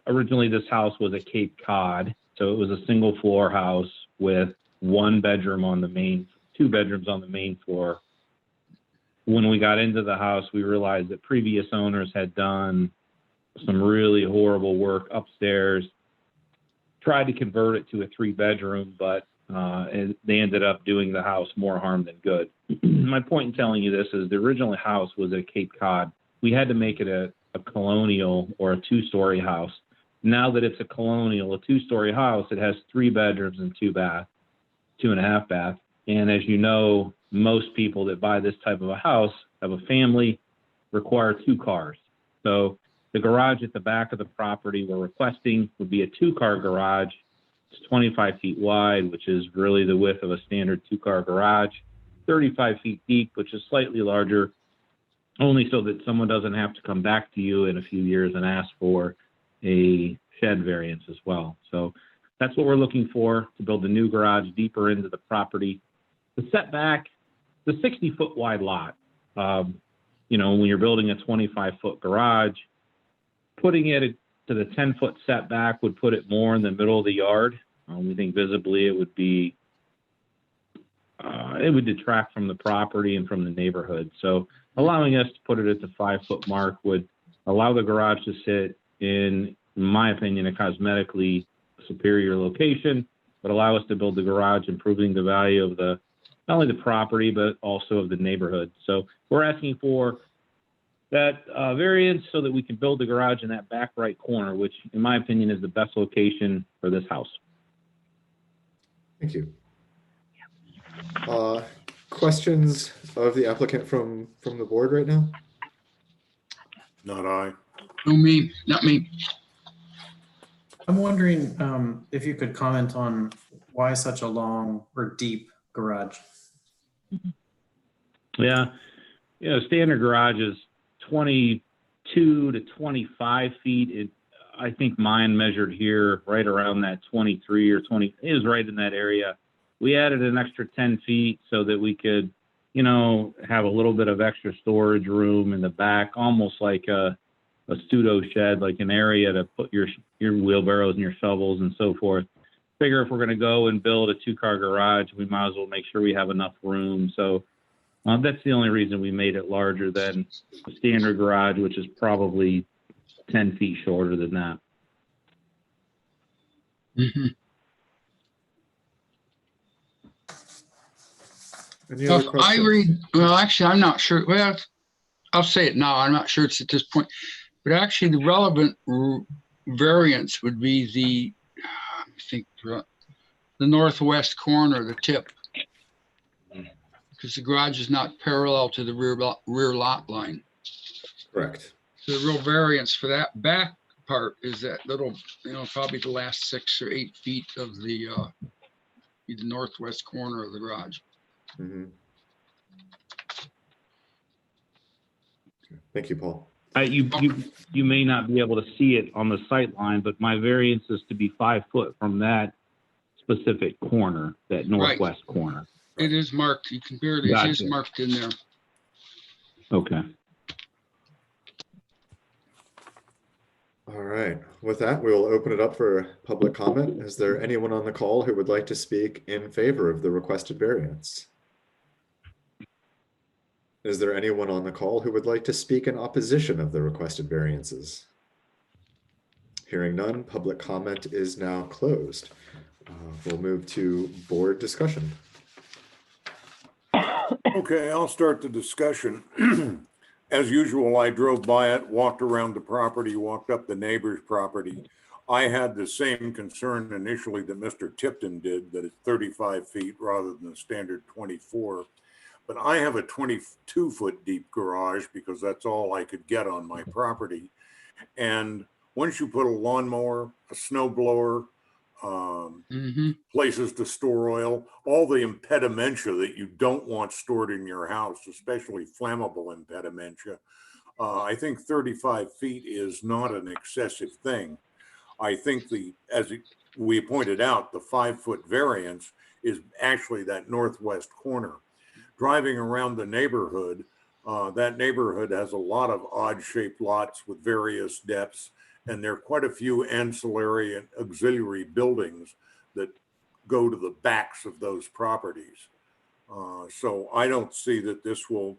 originally this house was a Cape Cod, So it was a single floor house with one bedroom on the main, two bedrooms on the main floor. When we got into the house, we realized that previous owners had done some really horrible work upstairs, tried to convert it to a 3-bedroom, but they ended up doing the house more harm than good. My point in telling you this is the original house was at Cape Cod. We had to make it a colonial or a 2-story house. Now that it's a colonial, a 2-story house, it has 3 bedrooms and 2.5 bath. And as you know, most people that buy this type of a house have a family, require 2 cars. So the garage at the back of the property we're requesting would be a 2-car garage. It's 25 feet wide, which is really the width of a standard 2-car garage, 35 feet deep, which is slightly larger, only so that someone doesn't have to come back to you in a few years and ask for a shed variance as well. So that's what we're looking for, to build a new garage deeper into the property. The setback, the 60-foot wide lot, when you're building a 25-foot garage, putting it to the 10-foot setback would put it more in the middle of the yard. We think visibly it would detract from the property and from the neighborhood. So allowing us to put it at the 5-foot mark would allow the garage to sit in my opinion, a cosmetically superior location, but allow us to build the garage, improving the value of not only the property, but also of the neighborhood. So we're asking for that variance so that we can build the garage in that back right corner, which in my opinion is the best location for this house. Thank you. Questions of the applicant from the board right now? Not I. No, me, not me. I'm wondering if you could comment on why such a long or deep garage. Yeah, standard garage is 22 to 25 feet. I think mine measured here right around that 23 or 20, it was right in that area. We added an extra 10 feet so that we could, have a little bit of extra storage room in the back, almost like a pseudo shed, like an area to put your wheelbarrows and your shovels and so forth. Figure if we're going to go and build a 2-car garage, we might as well make sure we have enough room. So that's the only reason we made it larger than a standard garage, which is probably 10 feet shorter than that. Mm-hmm. Any other questions? Actually, I'm not sure. Well, I'll say it now. I'm not sure it's at this point. But actually, the relevant variance would be the northwest corner, the tip. Because the garage is not parallel to the rear lot line. Correct. So the real variance for that back part is that little, probably the last 6 or 8 feet of the northwest corner of the garage. Mm-hmm. Thank you, Paul. You may not be able to see it on the sight line, but my variance is to be 5 foot from that specific corner, that northwest corner. It is marked. You can barely. Gotcha. It is marked in there. Okay. All right. With that, we'll open it up for public comment. Is there anyone on the call who would like to speak in favor of the requested variance? Is there anyone on the call who would like to speak in opposition of the requested variances? Hearing none, public comment is now closed. We'll move to board discussion. Okay, I'll start the discussion. As usual, I drove by it, walked around the property, walked up the neighbor's property. I had the same concern initially that Mr. Tipton did, that it's 35 feet rather than the standard 24. But I have a 22-foot deep garage because that's all I could get on my property. And once you put a lawnmower, a snow blower, places to store oil, all the impedimenta that you don't want stored in your house, especially flammable impedimenta, I think 35 feet is not an excessive thing. I think we pointed out, the 5-foot variance is actually that northwest corner. Driving around the neighborhood, that neighborhood has a lot of odd shaped lots with various depths. And there are quite a few ancillary and auxiliary buildings that go to the backs of those properties. So I don't see that this will,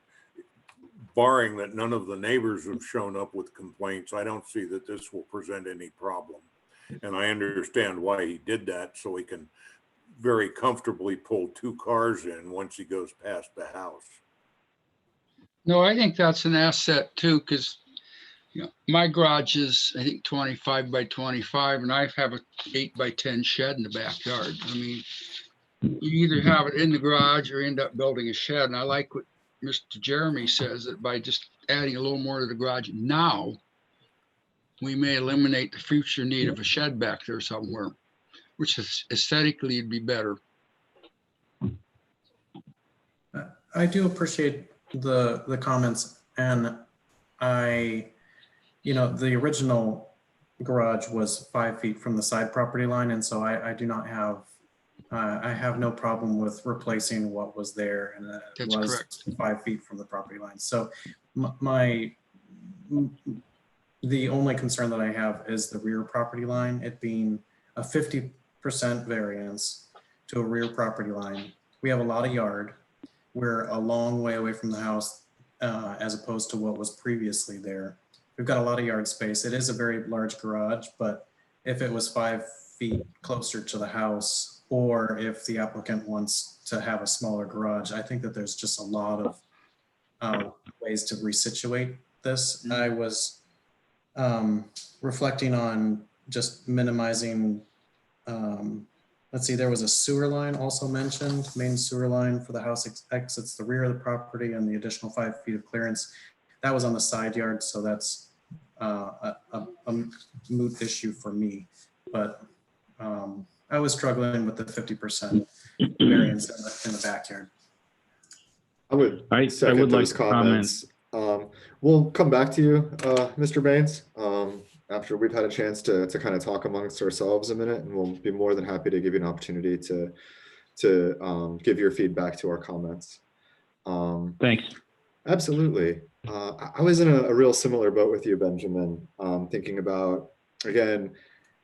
barring that none of the neighbors have shown up with complaints, I don't see that this will present any problem. And I understand why he did that, so he can very comfortably pull 2 cars in once he goes past the house. No, I think that's an asset too, because my garage is, I think, 25 by 25, and I have a 8 by 10 shed in the backyard. I mean, you either have it in the garage or end up building a shed. And I like what Mr. Jeremy says, that by just adding a little more to the garage now, we may eliminate the future need of a shed back there somewhere, which is aesthetically it'd be better. I do appreciate the comments, and the original garage was 5 feet from the side property line, and so I do not have, I have no problem with replacing what was there, and it was correct. 5 feet from the property line. So the only concern that I have is the rear property line, it being a 50% variance to a rear property line. We have a lot of yard. We're a long way away from the house as opposed to what was previously there. We've got a lot of yard space. It is a very large garage, but if it was 5 feet closer to the house, or if the applicant wants to have a smaller garage, I think that there's just a lot of ways to resituate this. I was reflecting on just minimizing, let's see, there was a sewer line also mentioned, main sewer line for the house exits the rear of the property, and the additional 5 feet of clearance. That was on the side yard, so that's a moot issue for me. But I was struggling with the 50% variance in the backyard. I would second those comments. We'll come back to you, Mr. Baines, after we've had a chance to kind of talk amongst ourselves a minute, and we'll be more than happy to give you an opportunity to give your feedback to our comments. Thanks. Absolutely. I was in a real similar boat with you, Benjamin, thinking about, again,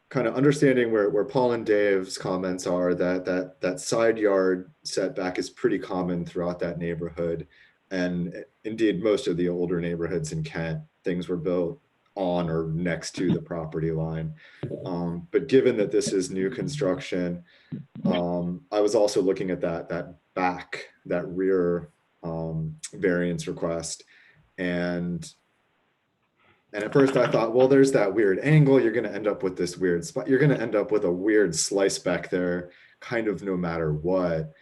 kind of understanding where Paul and Dave's comments are, that side yard setback is pretty common throughout that neighborhood. And indeed, most of the older neighborhoods in Kent, things were built on or next to the property line. But given that this is new construction, I was also looking at that rear variance request. And at first I thought, well, there's that weird angle. You're going to end up with this weird spot. You're going to end up with a weird slice back there, kind of no matter what.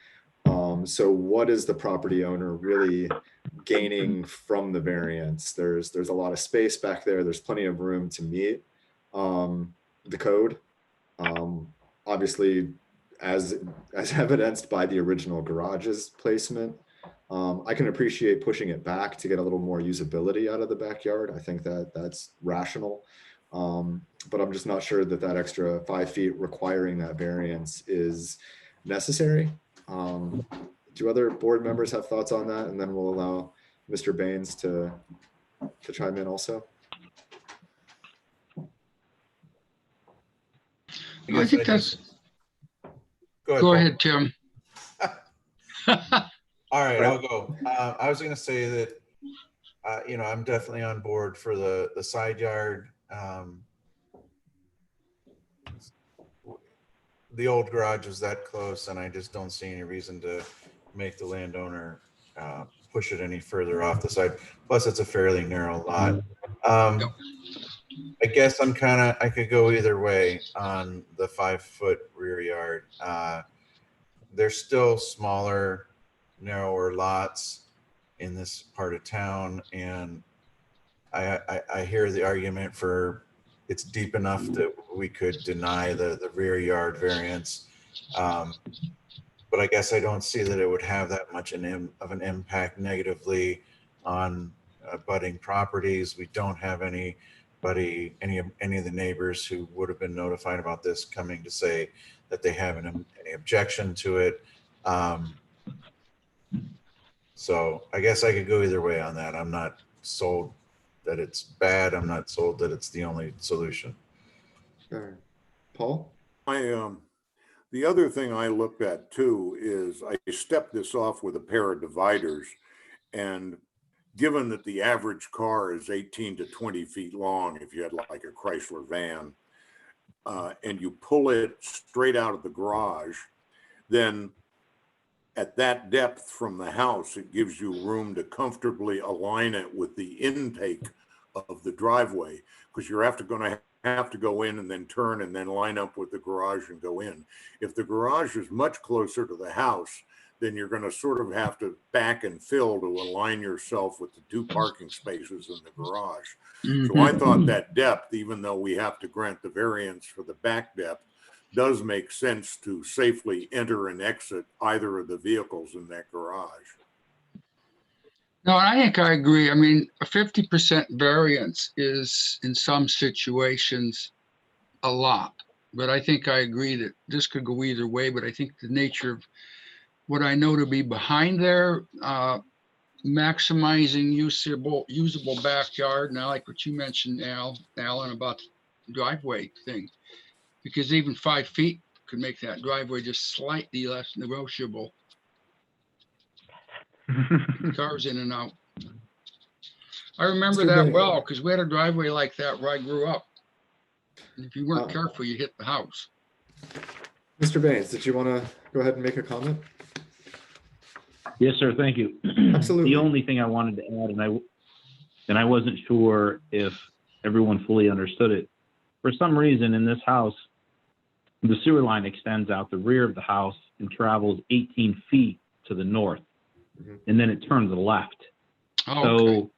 So what is the property owner really gaining from the variance? There's a lot of space back there. There's plenty of room to meet the code. Obviously, as evidenced by the original garage's placement. I can appreciate pushing it back to get a little more usability out of the backyard. I think that's rational. But I'm just not sure that extra 5 feet requiring that variance is necessary. Do other board members have thoughts on that? And then we'll allow Mr. Baines to chime in also. I think that's. Go ahead, Tim. All right, I'll go. I was going to say that, I'm definitely on board for the side yard. The old garage is that close, and I just don't see any reason to make the landowner push it any further off the side. Plus, it's a fairly narrow lot. I guess I could go either way on the 5 foot rear yard. There's still smaller, narrower lots in this part of town, and I hear the argument for it's deep enough that we could deny the rear yard variance, but I guess I don't see that it would have that much of an impact negatively on abutting properties. We don't have any of the neighbors who would have been notified about this coming to say that they have any objection to it. So I guess I could go either way on that. I'm not sold that it's bad. I'm not sold that it's the only solution. Okay. Paul? The other thing I looked at too is I stepped this off with a pair of dividers, and given that the average car is 18 to 20 feet long, if you had like a Chrysler van, and you pull it straight out of the garage, then at that depth from the house, it gives you room to comfortably align it with the intake of the driveway, because you're going to have to go in and then turn and then line up with the garage and go in. If the garage is much closer to the house, then you're going to sort of have to back and fill to align yourself with the 2 parking spaces in the garage. So I thought that depth, even though we have to grant the variance for the back depth, does make sense to safely enter and exit either of the vehicles in that garage. No, I think I agree. I mean, a 50% variance is in some situations a lot, but I think I agree that this could go either way. But I think the nature of what I know to be behind there, maximizing usable backyard, and I like what you mentioned, Alan, about the driveway thing, because even 5 feet could make that driveway just slightly less negotiable. Cars in and out. I remember that well because we had a driveway like that where I grew up. And if you weren't careful, you hit the house. Mr. Baines, did you want to go ahead and make a comment? Yes, sir. Thank you. Absolutely. The only thing I wanted to add, and I wasn't sure if everyone fully understood it. For some reason in this house, the sewer line extends out the rear of the house and travels 18 feet to the north, and then it turns left. Oh, so, okay.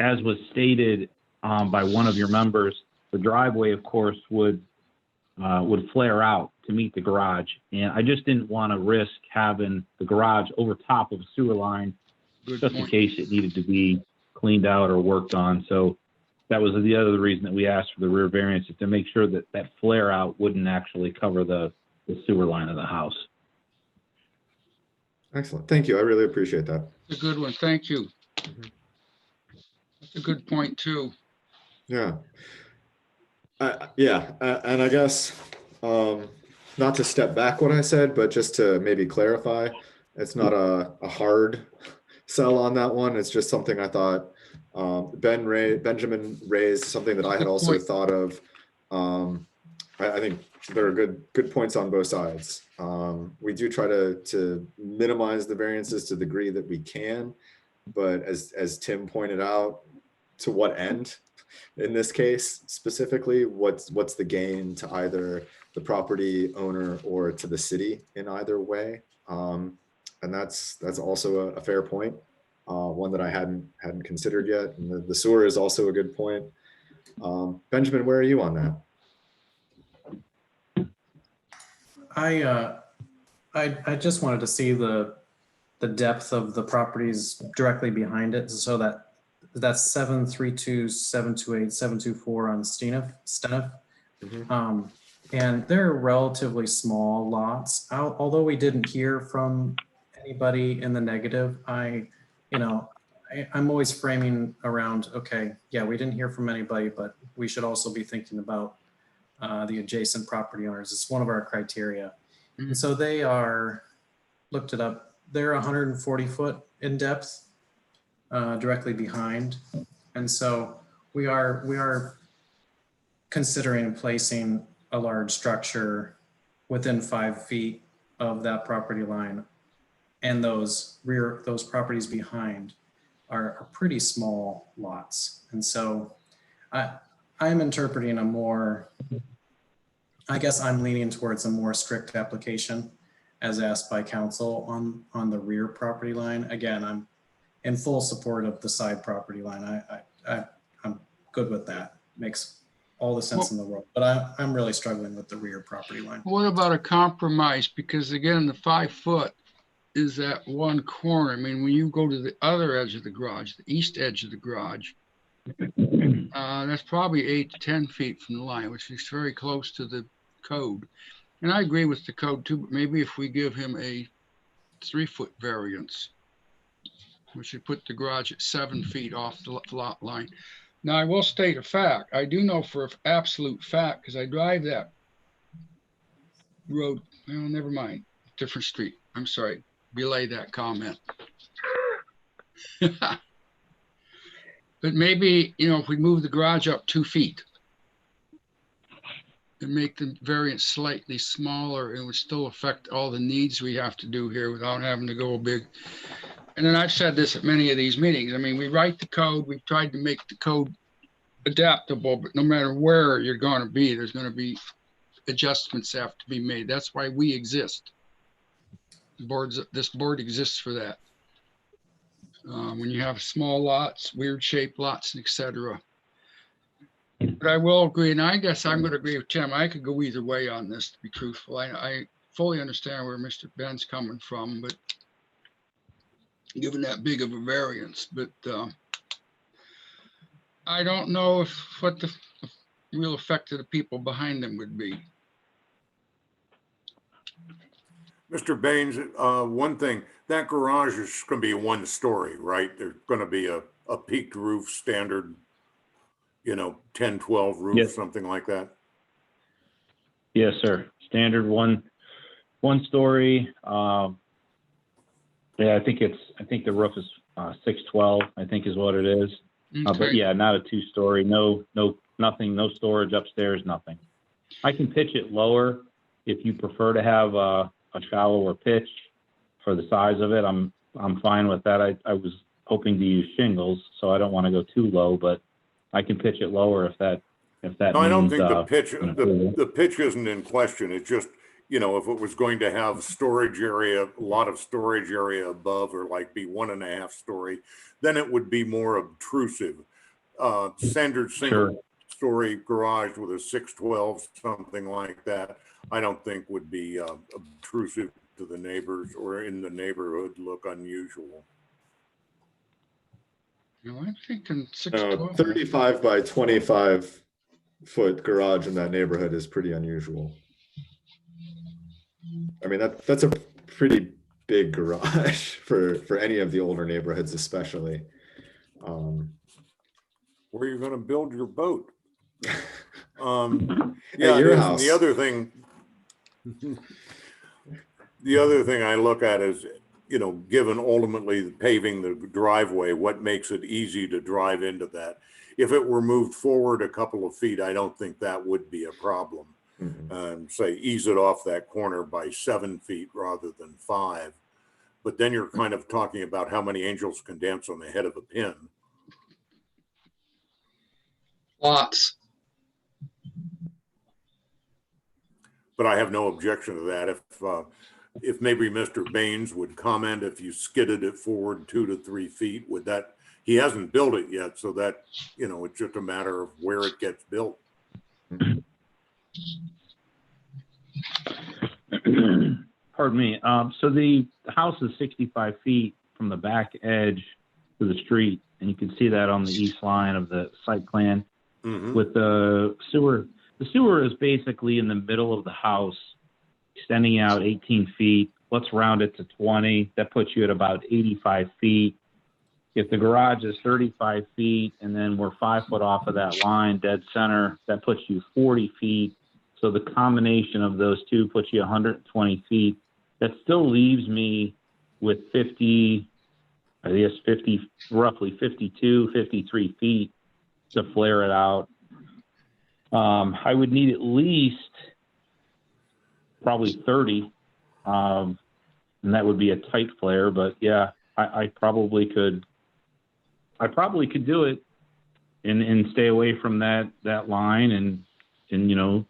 As was stated by one of your members, the driveway, of course, would flare out to meet the garage, and I just didn't want to risk having the garage over top of a sewer line, just in case it needed to be cleaned out or worked on. So that was the other reason that we asked for the rear variance, is to make sure that that flare out wouldn't actually cover the sewer line of the house. Excellent. Thank you. I really appreciate that. That's a good one. Thank you. That's a good point too. Yeah. And I guess, not to step back what I said, but just to maybe clarify, it's not a hard sell on that one. It's just something I thought Benjamin raised, something that I had also thought of. I think there are good points on both sides. We do try to minimize the variances to the degree that we can, but as Tim pointed out, to what end? In this case specifically, what's the gain to either the property owner or to the city in either way? And that's also a fair point, one that I hadn't considered yet. And the sewer is also a good point. Benjamin, where are you on that? I just wanted to see the depth of the properties directly behind it, so that's 732, 728, 724 on Steniff. And they're relatively small lots. Although we didn't hear from anybody in the negative, I'm always framing around, okay, yeah, we didn't hear from anybody, but we should also be thinking about the adjacent property owners. It's one of our criteria. And so they looked it up, they're 140 foot in depth. Directly behind, and so we are considering placing a large structure within 5 feet of that property line, and those properties behind are pretty small lots, and so I'm interpreting a more, I guess I'm leaning towards a more strict application as asked by council on the rear property line. Again, I'm in full support of the side property line. I'm good with that. Makes all the sense in the world. But I'm really struggling with the rear property line. What about a compromise? Because again, the 5 foot is that one corner. I mean, when you go to the other edge of the garage, the east edge of the garage, that's probably 8 to 10 feet from the line, which is very close to the code. And I agree with the code too, but maybe if we give him a 3 foot variance. We should put the garage at 7 feet off the lot line. Now, I will state a fact. I do know for an absolute fact, because I drive that road. Well, never mind. Different street. I'm sorry. Relay that comment. But maybe, you know, if we move the garage up 2 feet and make the variance slightly smaller, it would still affect all the needs we have to do here without having to go big. And then I've said this at many of these meetings. I mean, we write the code. We've tried to make the code adaptable, but no matter where you're going to be, there's going to be adjustments have to be made. That's why we exist. This board exists for that. When you have small lots, weird shaped lots, etc. But I will agree, and I guess I'm going to agree with Tim. I could go either way on this, to be truthful. I fully understand where Mr. Ben's coming from, but given that big of a variance, but I don't know what the real effect of the people behind them would be. Mr. Baines, one thing, that garage is going to be 1 story, right? There's going to be a peaked roof, standard, you know, 10, 12 roof, Yes. something like that. Yes, sir. Standard one story. Yeah, I think the roof is 612, I think is what it is. Okay. But yeah, not a 2-story. Nothing, no storage upstairs, nothing. I can pitch it lower if you prefer to have a shallower pitch for the size of it. I'm fine with that. I was hoping to use shingles, so I don't want to go too low, but I can pitch it lower if that No, I don't means, think the pitch isn't in question. It's just, you know, if it was going to have storage area, a lot of storage area above, or like be 1.5 story, then it would be more obtrusive. Standard single story garage with a 612, something like that, I don't think would be obtrusive to the neighbors or in the neighborhood look unusual. No, I'm thinking 612. 35 by 25 foot garage in that neighborhood is pretty unusual. I mean, that's a pretty big garage for any of the older neighborhoods, especially. Where are you going to build your boat? Yeah, your house. The other thing I look at is, you know, given ultimately paving the driveway, what makes it easy to drive into that? If it were moved forward a couple of feet, I don't think that would be a problem. Say ease it off that corner by 7 feet rather than 5. But then you're kind of talking about how many angels can dance on the head of a pin. Lots. But I have no objection to that. If maybe Mr. Baines would comment if you skidded it forward 2 to 3 feet, would that, he hasn't built it yet, so that, you know, it's just a matter of where it gets built. Pardon me. So the house is 65 feet from the back edge to the street, and you can see that on the east line of the site plan. With the sewer. The sewer is basically in the middle of the house, extending out 18 feet. Let's round it to 20. That puts you at about 85 feet. If the garage is 35 feet and then we're 5 foot off of that line, dead center, that puts you 40 feet. So the combination of those two puts you 120 feet. That still leaves me with 50, I guess 50, roughly 52, 53 feet to flare it out. I would need at least probably 30, and that would be a tight flare, but yeah, I probably could do it and stay away from that line, and you know,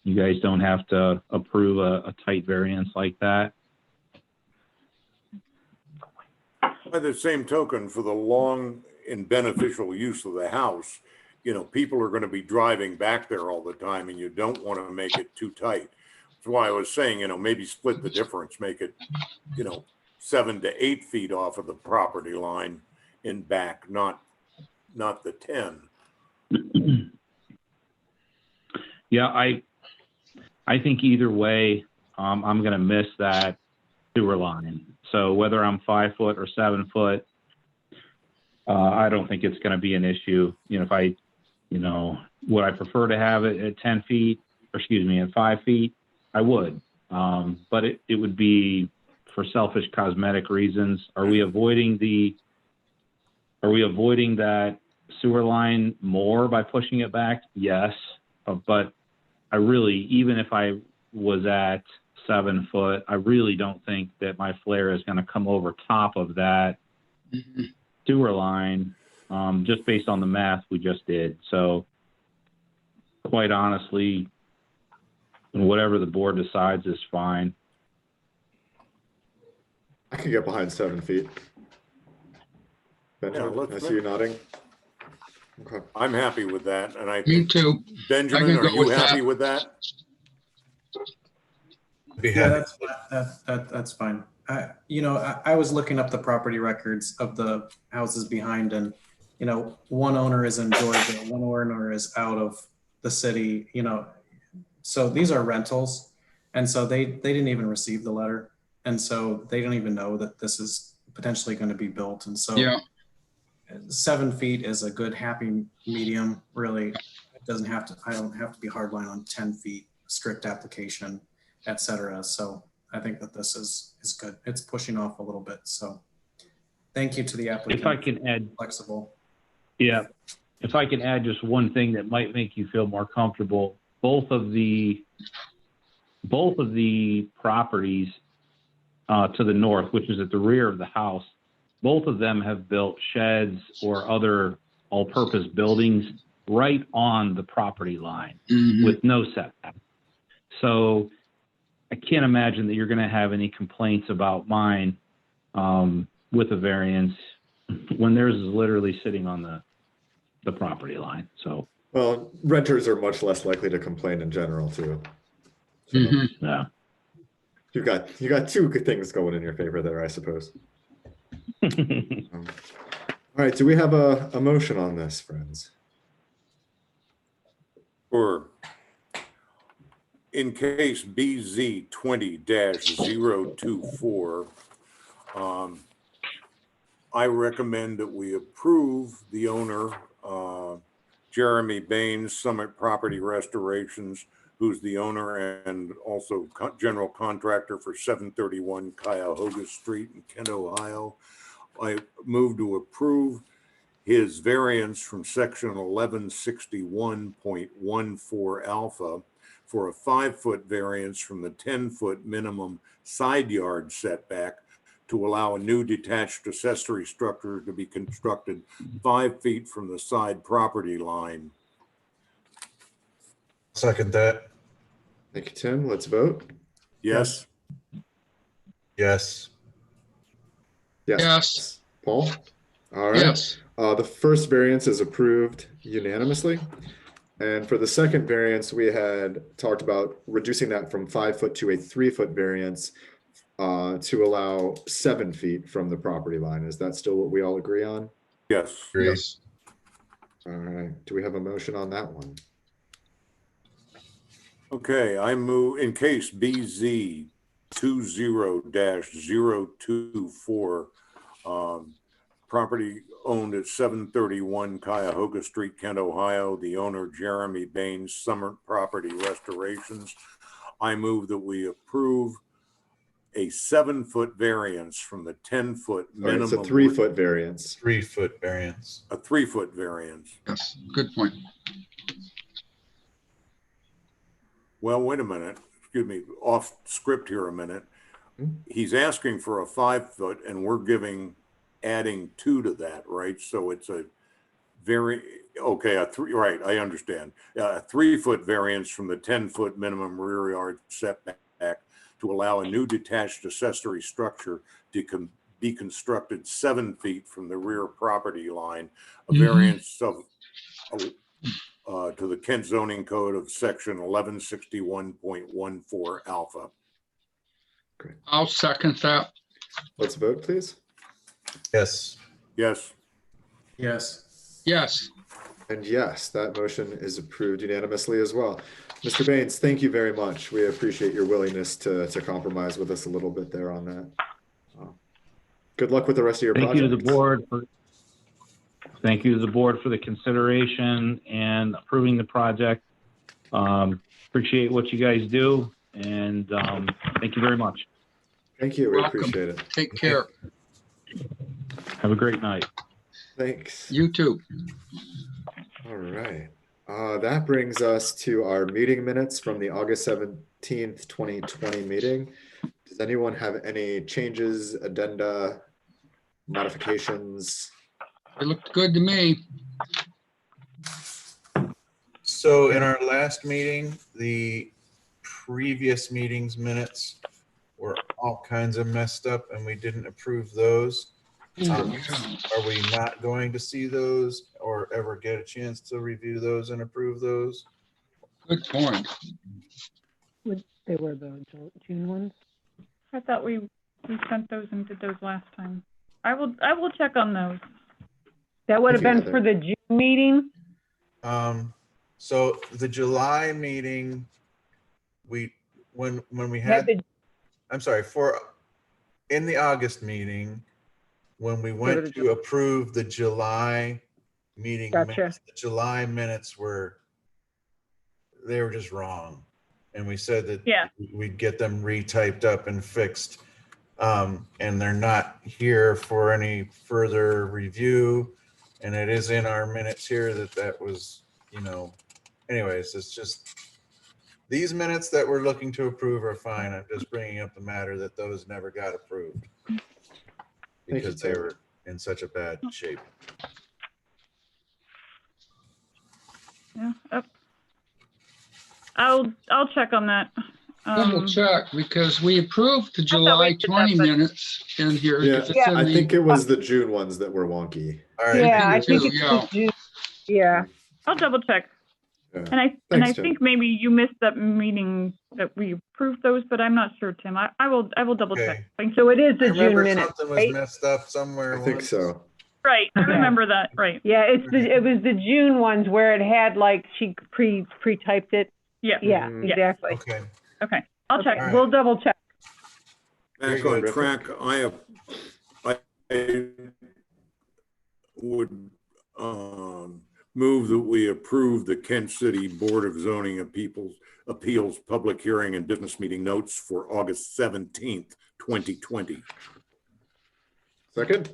you guys don't have to approve a tight variance like that. By the same token, for the long and beneficial use of the house, you know, people are going to be driving back there all the time, and you don't want to make it too tight. That's why I was saying, you know, maybe split the difference, make it, you know, 7 to 8 feet off of the property line in back, not the 10. Yeah, I think either way, I'm going to miss that sewer line. So whether I'm 5 foot or 7 foot, I don't think it's going to be an issue. If I, would I prefer to have it at 10 feet, or excuse me, at 5 feet? I would. But it would be for selfish cosmetic reasons. Are we avoiding that sewer line more by pushing it back? Yes. But I really, even if I was at 7 foot, I really don't think that my flare is going to come over top of that sewer line, just based on the math we just did. So quite honestly, whatever the board decides is fine. I can get behind 7 feet. Benjamin, I see you nodding. Okay. I'm happy with that, and I Me think, too. Benjamin, are you happy with that? Yeah, that's fine. I was looking up the property records of the houses behind, and one owner is in Georgia, one owner is out of the city. So these are rentals, and so they didn't even receive the letter, and so they don't even know that this is potentially going to be built. And so Yeah. 7 feet is a good happy medium. Really, it doesn't have to. I don't have to be hardline on 10 feet, strict application, etc. So I think that this is good. It's pushing off a little bit. So thank you to the applicant. If I can add, flexible. Yeah, if I can add just one thing that might make you feel more comfortable, both of the properties to the north, which is at the rear of the house, both of them have built sheds or other all-purpose buildings right on the property line with no setback. So I can't imagine that you're going to have any complaints about mine with a variance when theirs is literally sitting on the property line. So, well, renters are much less likely to complain in general too. So yeah, you got two good things going in your favor there, I suppose. All right, do we have a motion on this, friends? Sure. In case BZ 20-024, I recommend that we approve the owner, Jeremy Baines, Summit Property Restorations, who's the owner and also general contractor for 731 Cuyahoga Street in Kent, Ohio. I move to approve his variance from section 1161.14 alpha for a 5-foot variance from the 10-foot minimum side yard setback to allow a new detached accessory structure to be constructed 5 feet from the side property line. Second that. Thank you, Tim. Let's vote. Yes. Yes. Yes. Yes. Paul? All right. Yes. The first variance is approved unanimously. And for the second variance, we had talked about reducing that from 5 foot to a 3-foot variance to allow 7 feet from the property line. Is that still what we all agree on? Yes. Yes. All right. Do we have a motion on that one? Okay, I move in case BZ 20-024, property owned at 731 Cuyahoga Street, Kent, Ohio, the owner Jeremy Baines, Summit Property Restorations. I move that we approve a 7-foot variance from the 10-foot minimum. It's a 3-foot variance. 3-foot variance. A 3-foot variance. Yes. Good point. Well, wait a minute. Excuse me, off script here a minute. He's asking for a 5-foot and we're adding 2 to that, right? So it's a right, I understand. A 3-foot variance from the 10-foot minimum rear yard setback to allow a new detached accessory structure to be constructed 7 feet from the rear property line, a variance of to the Kent zoning code of section 1161.14 alpha. Great. I'll second that. Let's vote, please. Yes. Yes. Yes. Yes. And yes, that motion is approved unanimously as well. Mr. Baines, thank you very much. We appreciate your willingness to compromise with us a little bit there on that. Good luck with the rest of your project. Thank you to the board for thank you to the board for the consideration and approving the project. Appreciate what you guys do, and thank you very much. Thank you. We Welcome. appreciate it. Take care. Have a great night. Thanks. You too. All right. That brings us to our meeting minutes from the August 17th, 2020 meeting. Does anyone have any changes, addenda, modifications? It looked good to me. So in our last meeting, the previous meeting's minutes were all kinds of messed up and we didn't approve those. Are we not going to see those or ever get a chance to review those and approve those? Good point. They were the June ones? I thought we sent those and did those last time. I will check on those. That would have Thank you, been for the June meeting? So the July meeting, when we Had had, the- I'm sorry, in the August meeting, when we went to approve the July meeting minutes, the July minutes they were just wrong. And we said that we'd get them retyped up and fixed. And they're not here for any further review. And it is in our minutes here that was, anyways, it's just, these minutes that we're looking to approve are fine. I'm just bringing up the matter that those never got approved because they were in such a bad shape. Yeah. I'll check on that. Double check, because we approved the July 20 minutes in here. Yeah, I think it was the June ones that were wonky. All right. Yeah, I think it's June. Yeah. I'll double check. Yeah. And I Thanks, Tim. think maybe you missed that meeting that we approved those, but I'm not sure, Tim. I will double check. Thank you. So it is I the June remember minutes, something was right? messed up somewhere. I think so. Right. I remember that. Right. Yeah, it was the June ones where it had like she pre-typed it. Yeah. Yeah, exactly. Okay. Okay. I'll check. Right. We'll double check. Back on track, I would move that we approve the Kent City Board of Zoning Appeals public hearing and business meeting notes for August 17th, 2020. Second?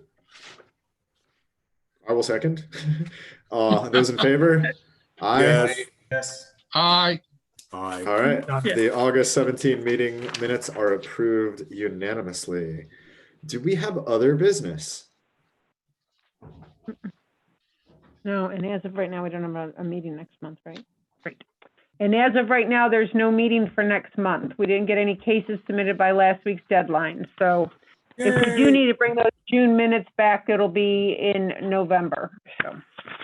I will second. Those in favor? Aye. Yes. Yes. Aye. Aye. All right. Yeah. The August 17 meeting minutes are approved unanimously. Do we have other business? No, and as of right now, we don't have a meeting next month, right? Right. And as of right now, there's no meeting for next month. We didn't get any cases submitted by last week's deadline. So if we do need to bring those June minutes back, it'll be in November. So,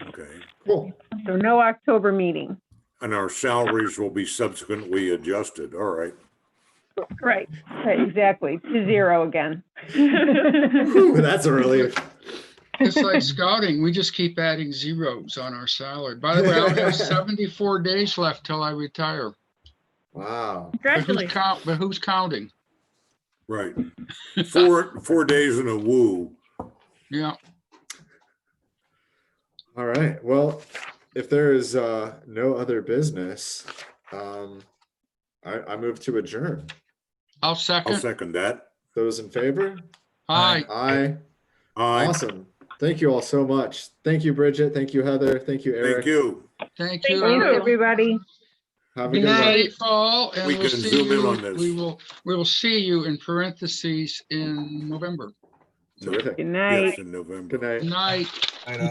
Okay. Cool. so no October meeting. And our salaries will be subsequently adjusted. All right. Right, exactly, to zero again. Whew, that's a relief. It's like scouting. We just keep adding zeros on our salary. By the way, I have 74 days left till I retire. Wow. Congratulations. But who's counting? Right. 4 days in a woo. Yeah. All right. Well, if there is no other business, I move to adjourn. I'll I'll second. second that. Those in favor? Aye. Aye. Aye. Awesome. Thank you all so much. Thank you, Bridget. Thank you, Heather. Thank you, Eric. Thank you. Thank Thank you. Thanks, you. everybody. Have a Be good one. safe all, and We we'll can see zoom in you. on this. We will see you in parentheses in November. Terrific. Good night. Yes, in November. Good night. Good night. I know.